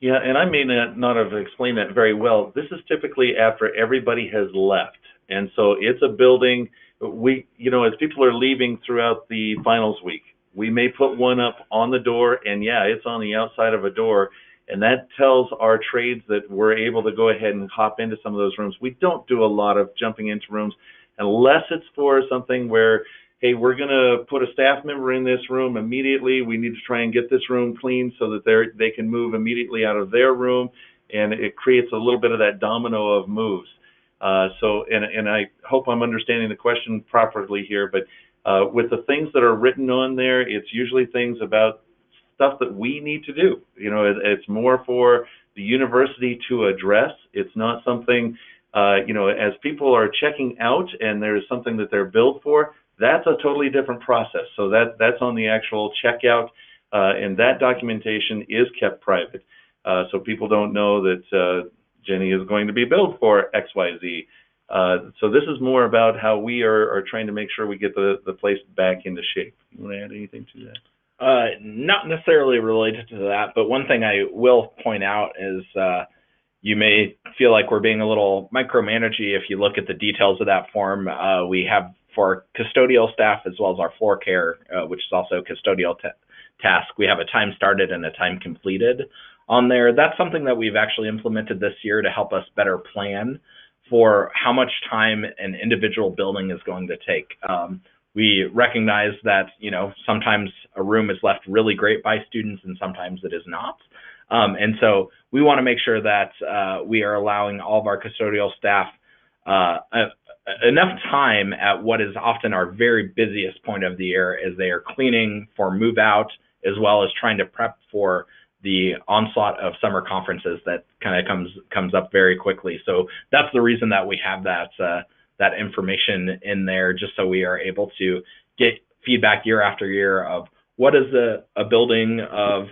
Yeah, and I may not have explained that very well. This is typically after everybody has left. And so it's a building, as people are leaving throughout the finals week, we may put one up on the door, and yeah, it's on the outside of a door, and that tells our trades that we're able to go ahead and hop into some of those rooms. We don't do a lot of jumping into rooms unless it's for something where, hey, we're going to put a staff member in this room immediately. We need to try and get this room clean so that they can move immediately out of their room, and it creates a little bit of that domino of moves. And I hope I'm understanding the question properly here, but with the things that are written on there, it's usually things about stuff that we need to do. It's more for the university to address. It's not something As people are checking out and there's something that they're billed for, that's a totally different process. So that's on the actual checkout, and that documentation is kept private. So people don't know that Jenny is going to be billed for XYZ. So this is more about how we are trying to make sure we get the place back into shape. You want to add anything to that? Not necessarily related to that, but one thing I will point out is you may feel like we're being a little micromanagey if you look at the details of that form. We have for custodial staff as well as our floor care, which is also a custodial task, we have a time started and a time completed on there. That's something that we've actually implemented this year to help us better plan for how much time an individual building is going to take. We recognize that, sometimes a room is left really great by students and sometimes it is not. And so we want to make sure that we are allowing all of our custodial staff enough time at what is often our very busiest point of the year as they are cleaning for move out, as well as trying to prep for the onslaught of summer conferences that kind of comes up very quickly. So that's the reason that we have that information in there, just so we are able to get feedback year after year of what does a building of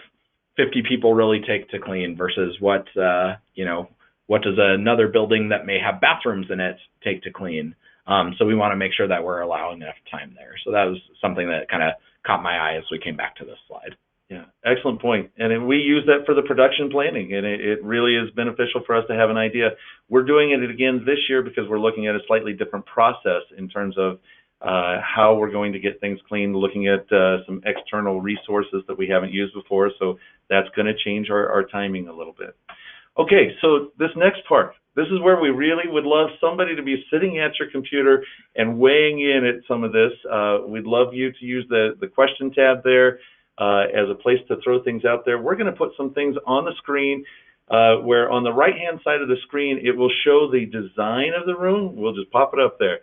50 people really take to clean versus what does another building that may have bathrooms in it take to clean. So we want to make sure that we're allowing enough time there. So that was something that kind of caught my eye as we came back to this slide. Yeah, excellent point. And we use that for the production planning, and it really is beneficial for us to have an idea. We're doing it again this year because we're looking at a slightly different process in terms of how we're going to get things clean, looking at some external resources that we haven't used before. So that's going to change our timing a little bit. Okay, so this next part, this is where we really would love somebody to be sitting at your computer and weighing in at some of this. We'd love you to use the question tab there as a place to throw things out there. We're going to put some things on the screen where on the right-hand side of the screen, it will show the design of the room. We'll just pop it up there.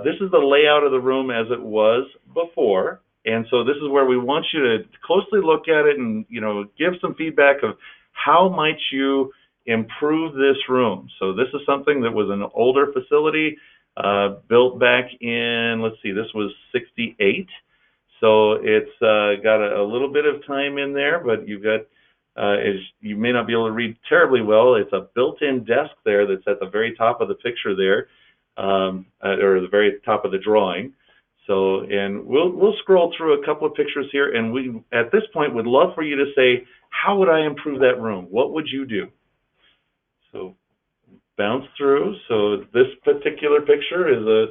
This is the layout of the room as it was before. And so this is where we want you to closely look at it and, give some feedback of how might you improve this room. So this is something that was an older facility built back in, let's see, this was 68. So it's got a little bit of time in there, but you've got, you may not be able to read terribly well, it's a built-in desk there that's at the very top of the picture there, or the very top of the drawing. So, and we'll scroll through a couple of pictures here, and we, at this point, would love for you to say, how would I improve that room? What would you do? So, bounce through. So this particular picture is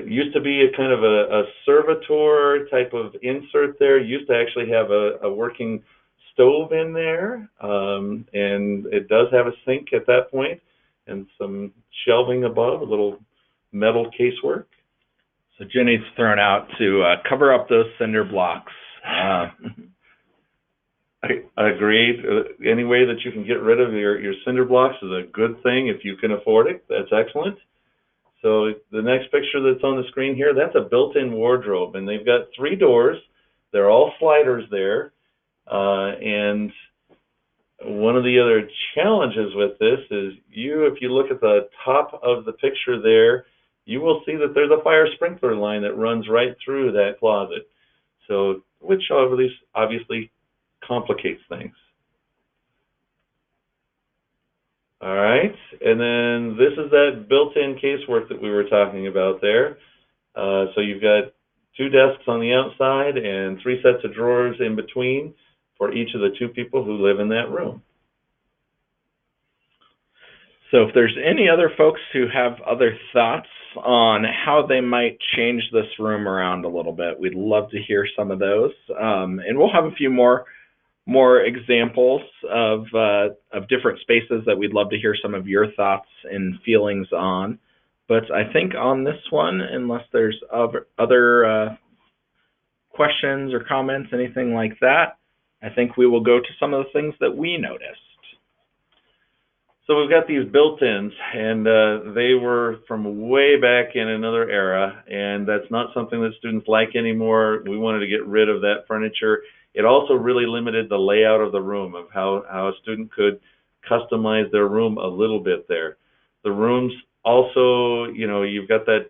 used to be a kind of a servitor type of insert there. Used to actually have a working stove in there, and it does have a sink at that point and some shelving above, a little metal casework. So Jenny's thrown out to cover up those cinder blocks. I agree. Any way that you can get rid of your cinder blocks is a good thing if you can afford it. That's excellent. So the next picture that's on the screen here, that's a built-in wardrobe, and they've got 3 doors. They're all sliders there. And one of the other challenges with this is if you look at the top of the picture there, you will see that there's a fire sprinkler line that runs right through that closet. So, which obviously complicates things. All right, and then this is that built-in casework that we were talking about there. So you've got 2 desks on the outside and 3 sets of drawers in between for each of the 2 people who live in that room. So if there's any other folks who have other thoughts on how they might change this room around a little bit, we'd love to hear some of those. And we'll have a few more examples of different spaces that we'd love to hear some of your thoughts and feelings on. But I think on this one, unless there's other questions or comments, anything like that, I think we will go to some of the things that we noticed. So we've got these built-ins, and they were from way back in another era, and that's not something that students like anymore. We wanted to get rid of that furniture. It also really limited the layout of the room, of how a student could customize their room a little bit there. The rooms also, you know, you've got that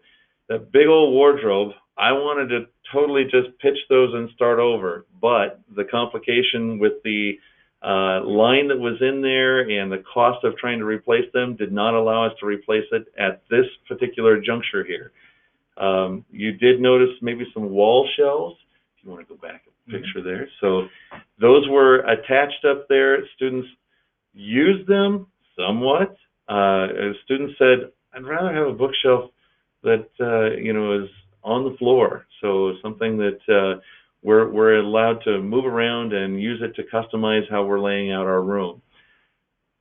big old wardrobe. I wanted to totally just pitch those and start over, but the complication with the line that was in there and the cost of trying to replace them did not allow us to replace it at this particular juncture here. You did notice maybe some wall shelves, if you want to go back a picture there. So those were attached up there. Students used them somewhat. Students said, I'd rather have a bookshelf that you know, is on the floor, so something that we're allowed to move around and use it to customize how we're laying out our room.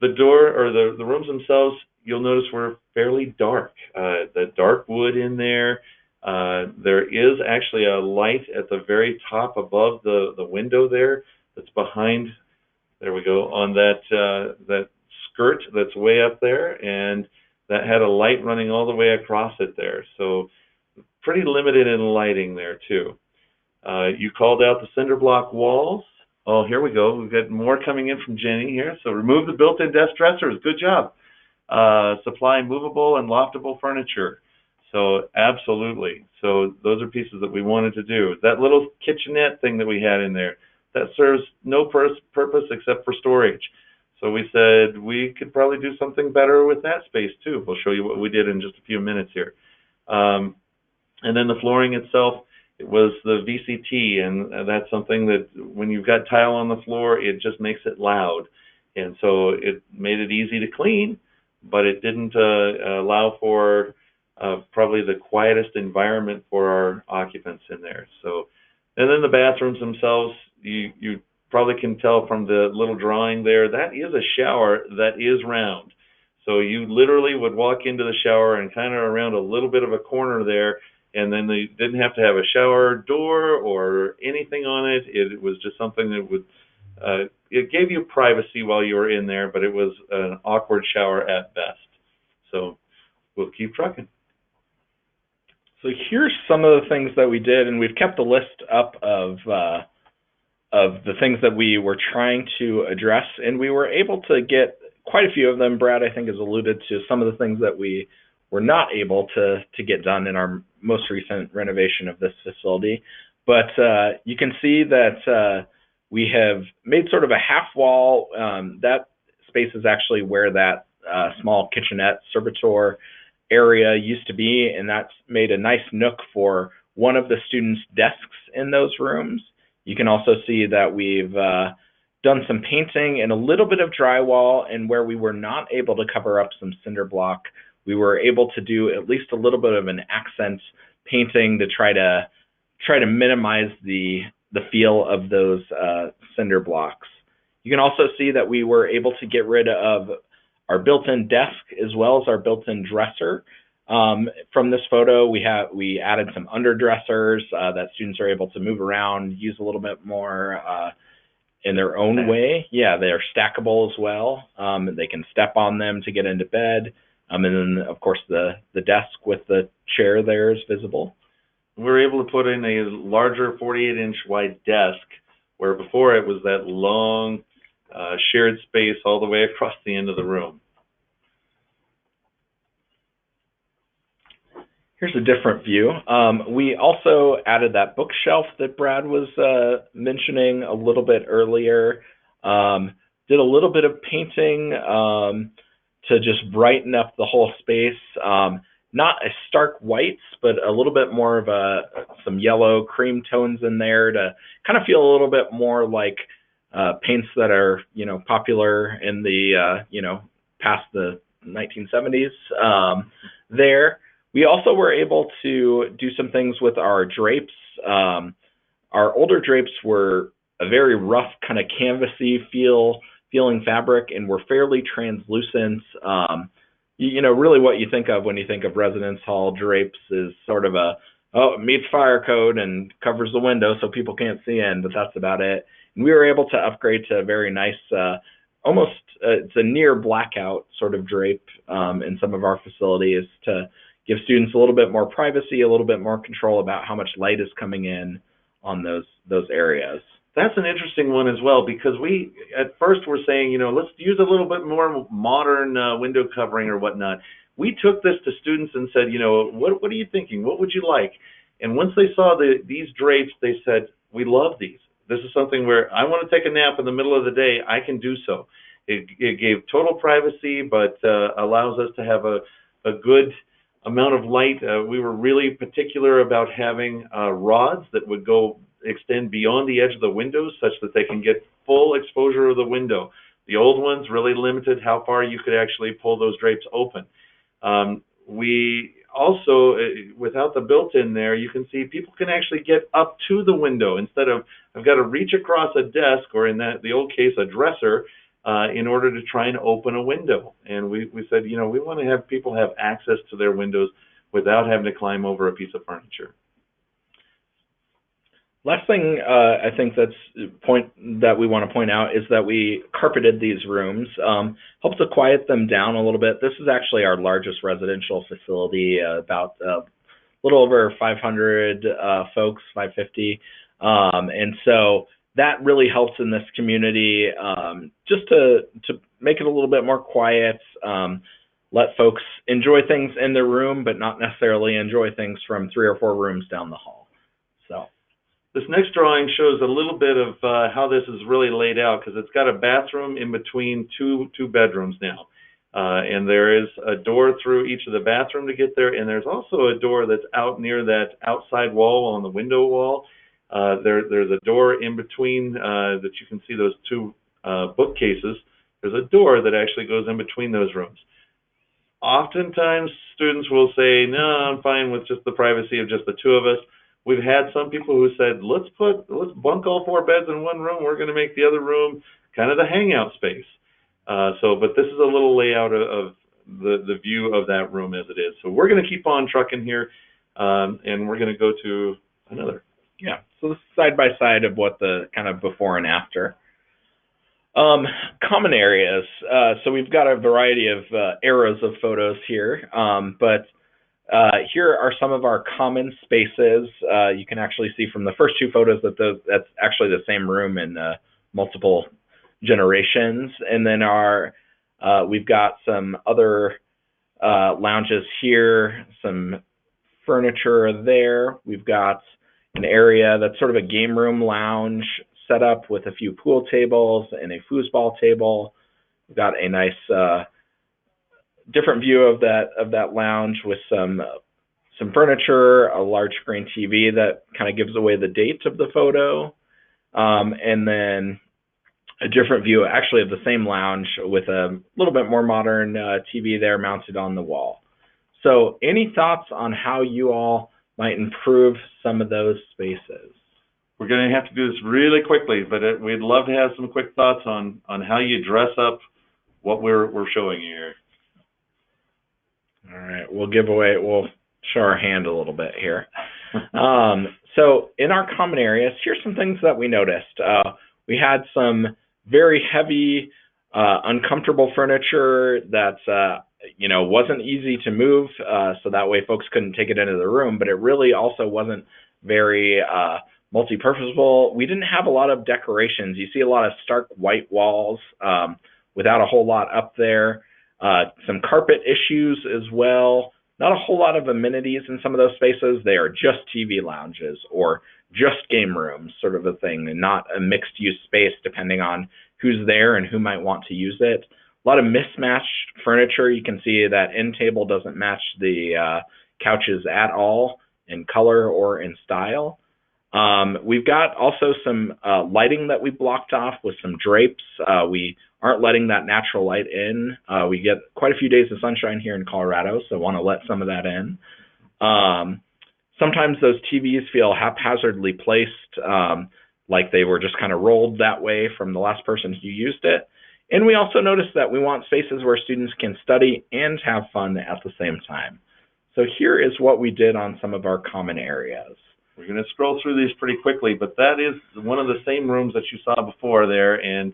The door, or the rooms themselves, you'll notice were fairly dark. The dark wood in there. There is actually a light at the very top above the window there that's behind, there we go, on that skirt that's way up there, and that had a light running all the way across it there. So pretty limited in lighting there too. You called out the cinder block walls. Oh, here we go. We've got more coming in from Jenny here. So remove the built-in desk dressers. Good job. Supply movable and loftable furniture. So absolutely. So those are pieces that we wanted to do. That little kitchenette thing that we had in there, that serves no purpose except for storage. So we said we could probably do something better with that space too. We'll show you what we did in just a few minutes here. And then the flooring itself, it was the VCT, and that's something that when you've got tile on the floor, it just makes it loud. And so it made it easy to clean, but it didn't allow for probably the quietest environment for our occupants in there. So, and then the bathrooms themselves, you probably can tell from the little drawing there, that is a shower that is round. So you literally would walk into the shower and kind of around a little bit of a corner there, and then they didn't have to have a shower door or anything on it. It was just something that would, it gave you privacy while you were in there, but it was an awkward shower at best. So we'll keep trucking. So here's some of the things that we did, and we've kept a list up of the things that we were trying to address, and we were able to get quite a few of them. Brad, I think, has alluded to some of the things that we were not able to get done in our most recent renovation of this facility. But you can see that we have made sort of a half wall. That space is actually where that small kitchenette servitor area used to be, and that's made a nice nook for one of the students' desks in those rooms. You can also see that we've done some painting and a little bit of drywall, and where we were not able to cover up some cinder block, we were able to do at least a little bit of an accent painting to try to minimize the feel of those cinder blocks. You can also see that we were able to get rid of our built-in desk as well as our built-in dresser. From this photo, we added some underdressers that students are able to move around, use a little bit more in their own way. Yeah, they're stackable as well. They can step on them to get into bed. And then, of course, the desk with the chair there is visible. We were able to put in a larger 48-inch wide desk, where before it was that long shared space all the way across the end of the room. Here's a different view. We also added that bookshelf that Brad was mentioning a little bit earlier. Did a little bit of painting to just brighten up the whole space. Not a stark whites, but a little bit more of some yellow cream tones in there to kind of feel a little bit more like paints that are, popular in the, past the 1970s there. We also were able to do some things with our drapes. Our older drapes were a very rough, kind of canvasy feeling fabric, and were fairly translucent. Really what you think of when you think of residence hall drapes is sort of it meets fire code and covers the window so people can't see in, but that's about it. And we were able to upgrade to a very nice, it's a near blackout sort of drape in some of our facilities to give students a little bit more privacy, a little bit more control about how much light is coming in on those areas. That's an interesting one as well, because we at first were saying, let's use a little bit more modern window covering or whatnot. we took this to students and said, what are you thinking? What would you like? And once they saw these drapes, they said, we love these. This is something where I want to take a nap in the middle of the day, I can do so. It gave total privacy, but allows us to have a good amount of light. We were really particular about having rods that would extend beyond the edge of the windows such that they can get full exposure of the window. The old ones really limited how far you could actually pull those drapes open. We also, without the built-in there, you can see people can actually get up to the window instead of, I've got to reach across a desk, or in the old case, a dresser, in order to try and open a window. And we said, we want to have people have access to their windows without having to climb over a piece of furniture. Last thing I think that we want to point out is that we carpeted these rooms. Helped to quiet them down a little bit. This is actually our largest residential facility, about a little over 500 folks, 550. And so that really helps in this community, just to make it a little bit more quiet, let folks enjoy things in their room, but not necessarily enjoy things from 3 or 4 rooms down the hall. So this next drawing shows a little bit of how this is really laid out, because it's got a bathroom in between two bedrooms now. And there is a door through each of the bathroom to get there, and there's also a door that's out near that outside wall on the window wall. There's a door in between that you can see those 2 bookcases. There's a door that actually goes in between those rooms. Oftentimes, students will say, no, I'm fine with just the privacy of just the 2 of us. We've had some people who said, let's bunk all 4 beds in one room. We're going to make the other room kind of the hangout space. But this is a little layout of the view of that room as it is. So we're going to keep on trucking here, and we're going to go to another. Yeah, so this is side by side of what the kind of before and after. Common areas. So we've got a variety of eras of photos here, but here are some of our common spaces. You can actually see from the first 2 photos that that's actually the same room in multiple generations. And then we've got some other lounges here, some furniture there. We've got an area that's sort of a game room lounge set up with a few pool tables and a foosball table. We've got a nice different view of that lounge with some furniture, a large screen TV that kind of gives away the date of the photo, and then a different view actually of the same lounge with a little bit more modern TV there mounted on the wall. So any thoughts on how you all might improve some of those spaces? We're going to have to do this really quickly, but we'd love to have some quick thoughts on how you dress up what we're showing you here. All right, we'll show our hand a little bit here. So in our common areas, here's some things that we noticed. We had some very heavy, uncomfortable furniture that wasn't easy to move, so that way folks couldn't take it into the room, but it really also wasn't very multi-purposeful. We didn't have a lot of decorations. You see a lot of stark white walls without a whole lot up there. Some carpet issues as well. Not a whole lot of amenities in some of those spaces. They are just TV lounges or just game rooms, sort of a thing, and not a mixed-use space depending on who's there and who might want to use it. A lot of mismatched furniture. You can see that end table doesn't match the couches at all in color or in style. We've got also some lighting that we blocked off with some drapes. We aren't letting that natural light in. We get quite a few days of sunshine here in Colorado, so want to let some of that in. Sometimes those TVs feel haphazardly placed, like they were just kind of rolled that way from the last person who used it. And we also noticed that we want spaces where students can study and have fun at the same time. So here is what we did on some of our common areas. We're going to scroll through these pretty quickly, but that is one of the same rooms that you saw before there, and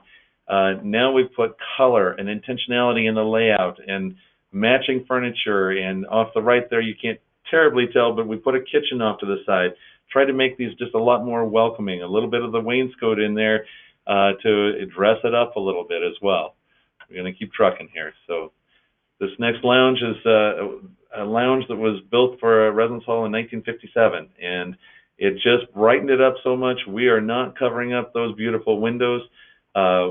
now we've put color and intentionality in the layout and matching furniture, and off the right there you can't terribly tell, but we put a kitchen off to the side. Try to make these just a lot more welcoming, a little bit of the wainscot in there to dress it up a little bit as well. We're going to keep trucking here. So This next lounge is a lounge that was built for a residence hall in 1957, and it just brightened it up so much. We are not covering up those beautiful windows.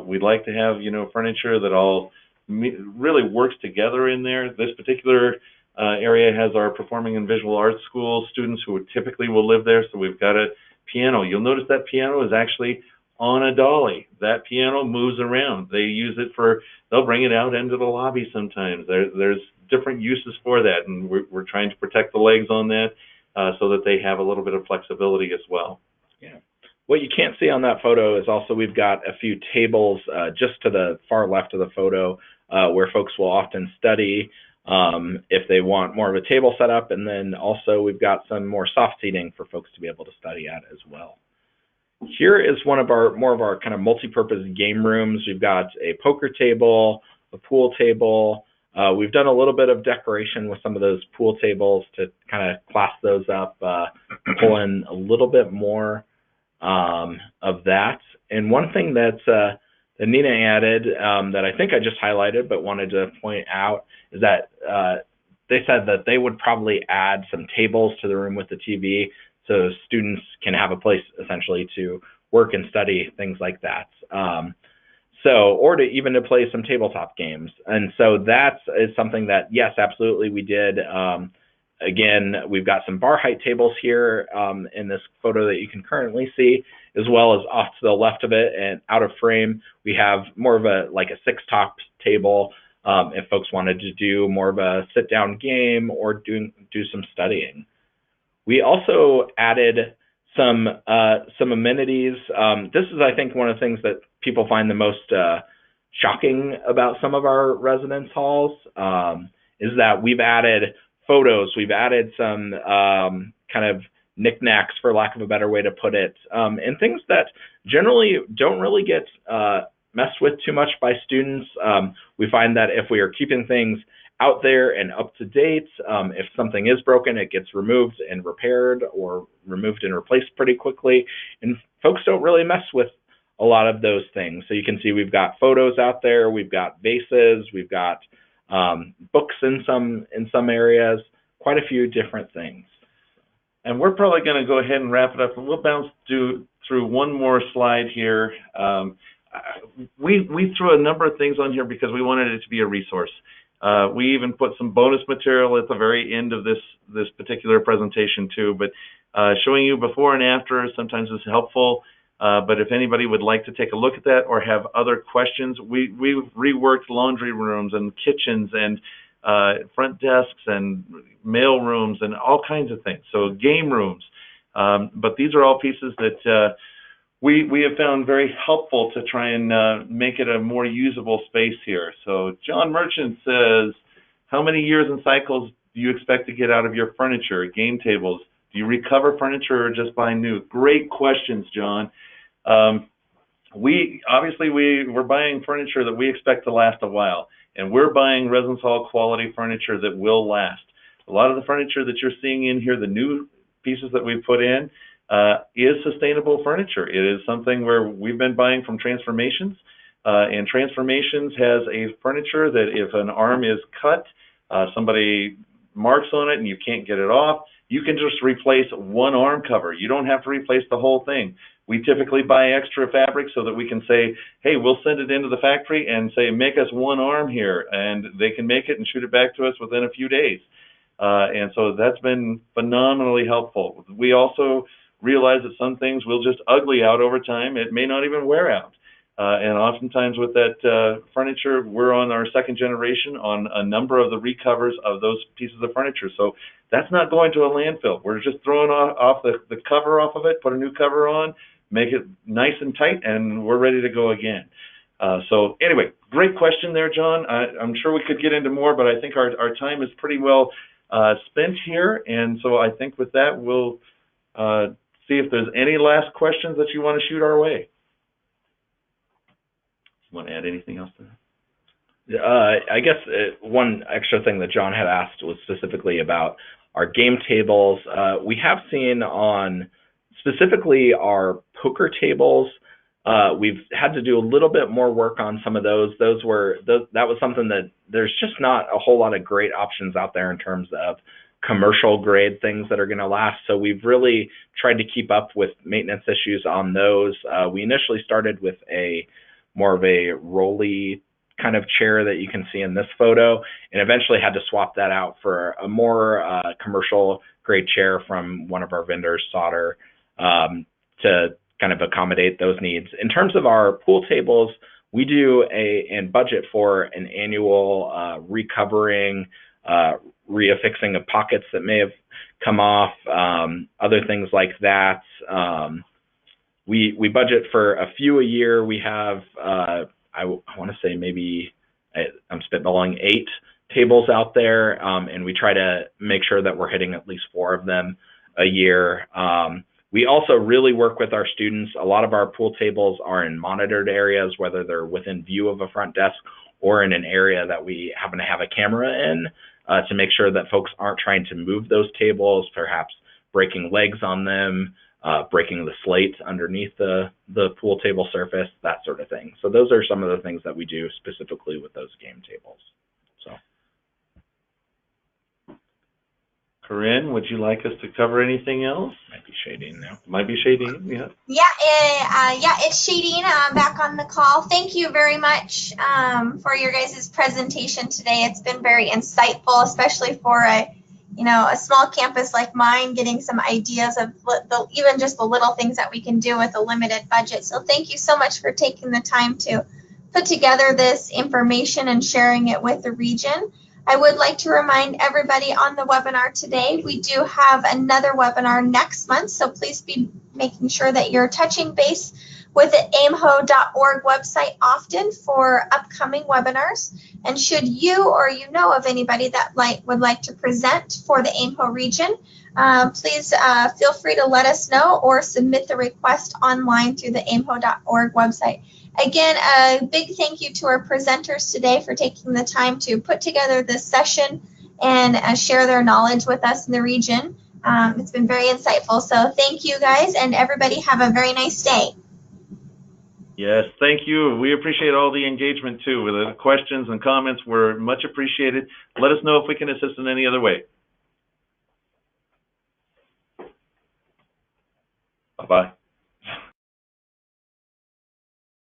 We'd like to have, furniture that all really works together in there. This particular area has our performing and visual arts school students who typically will live there, so we've got a piano. You'll notice that piano is actually on a dolly. That piano moves around. They use it they'll bring it out into the lobby sometimes. There's different uses for that, and we're trying to protect the legs on that so that they have a little bit of flexibility as well. Yeah. What you can't see on that photo is also we've got a few tables just to the far left of the photo where folks will often study if they want more of a table setup, and then also we've got some more soft seating for folks to be able to study at as well. Here is more of our kind of multi-purpose game rooms. We've got a poker table, a pool table. We've done a little bit of decoration with some of those pool tables to kind of class those up, pull in a little bit more of that. And one thing that Nina added that I think I just highlighted but wanted to point out is that they said that they would probably add some tables to the room with the TV so students can have a place essentially to work and study, things like that. Or even to play some tabletop games. And so that is something that, yes, absolutely we did. Again, we've got some bar height tables here in this photo that you can currently see, as well as off to the left of it and out of frame, we have more of a six-top table if folks wanted to do more of a sit-down game or do some studying. We also added some amenities. This is, I think, one of the things that people find the most shocking about some of our residence halls is that we've added photos, we've added some kind of knickknacks, for lack of a better way to put it, and things that generally don't really get messed with too much by students. We find that if we are keeping things out there and up to date, if something is broken, it gets removed and repaired or removed and replaced pretty quickly, and folks don't really mess with a lot of those things. So you can see we've got photos out there, we've got vases, we've got books in some areas, quite a few different things. And we're probably going to go ahead and wrap it up, and we'll bounce through one more slide here. We threw a number of things on here because we wanted it to be a resource. We even put some bonus material at the very end of this particular presentation too, but showing you before and after sometimes is helpful. But if anybody would like to take a look at that or have other questions, we've reworked laundry rooms and kitchens and front desks and mail rooms and all kinds of things. So game rooms. But these are all pieces that we have found very helpful to try and make it a more usable space here. So John Merchant says, how many years and cycles do you expect to get out of your furniture, game tables? Do you recover furniture or just buy new? Great questions, John. We're buying furniture that we expect to last a while, and we're buying residence hall quality furniture that will last. A lot of the furniture that you're seeing in here, the new pieces that we've put in, is sustainable furniture. It is something where we've been buying from Transformations, and Transformations has a furniture that if an arm is cut, somebody marks on it and you can't get it off, you can just replace one arm cover. You don't have to replace the whole thing. We typically buy extra fabric so that we can say, hey, we'll send it into the factory and say, make us one arm here, and they can make it and shoot it back to us within a few days. And so that's been phenomenally helpful. We also realize that some things will just ugly out over time. It may not even wear out. And oftentimes with that furniture, we're on our second generation on a number of the recovers of those pieces of furniture. So that's not going to a landfill. We're just throwing off the cover off of it, put a new cover on, make it nice and tight, and we're ready to go again. So anyway, great question there, John. I'm sure we could get into more, but I think our time is pretty well spent here. And so I think with that, we'll see if there's any last questions that you want to shoot our way. Want to add anything else to that? I guess one extra thing that John had asked was specifically about our game tables. We have seen on specifically our poker tables, We've had to do a little bit more work on some of those. That was something that there's just not a whole lot of great options out there in terms of commercial grade things that are going to last. So we've really tried to keep up with maintenance issues on those. We initially started with more of a rolly kind of chair that you can see in this photo, and eventually had to swap that out for a more commercial grade chair from one of our vendors, Solder, to kind of accommodate those needs. In terms of our pool tables, we do and budget for an annual recovering, reaffixing of pockets that may have come off, other things like that. We budget for a few a year. We have, I want to say maybe, I'm spitballing, 8 tables out there, and we try to make sure that we're hitting at least 4 of them a year. We also really work with our students. A lot of our pool tables are in monitored areas, whether they're within view of a front desk or in an area that we happen to have a camera in, to make sure that folks aren't trying to move those tables, perhaps breaking legs on them, breaking the slate underneath the pool table surface, that sort of thing. So those are some of the things that we do specifically with those game tables. So, Corinne, would you like us to cover anything else? might be shading now. Might be shading, yeah. Yeah, it's Shadeen back on the call. Thank you very much for your guys' presentation today. It's been very insightful, especially for a small campus like mine, getting some ideas of even just the little things that we can do with a limited budget. So thank you so much for taking the time to put together this information and sharing it with the region. I would like to remind everybody on the webinar today, we do have another webinar next month, so please be making sure that you're touching base with the aimho.org website often for upcoming webinars. And should you or you know of anybody that would like to present for the Aimho region, please feel free to let us know or submit the request online through the aimho.org website. Again, a big thank you to our presenters today for taking the time to put together this session and share their knowledge with us in the region. It's been very insightful. So thank you guys, and everybody have a very nice day. Yes, thank you. We appreciate all the engagement too. With the questions and comments were much appreciated. Let us know if we can assist in any other way. Bye-bye.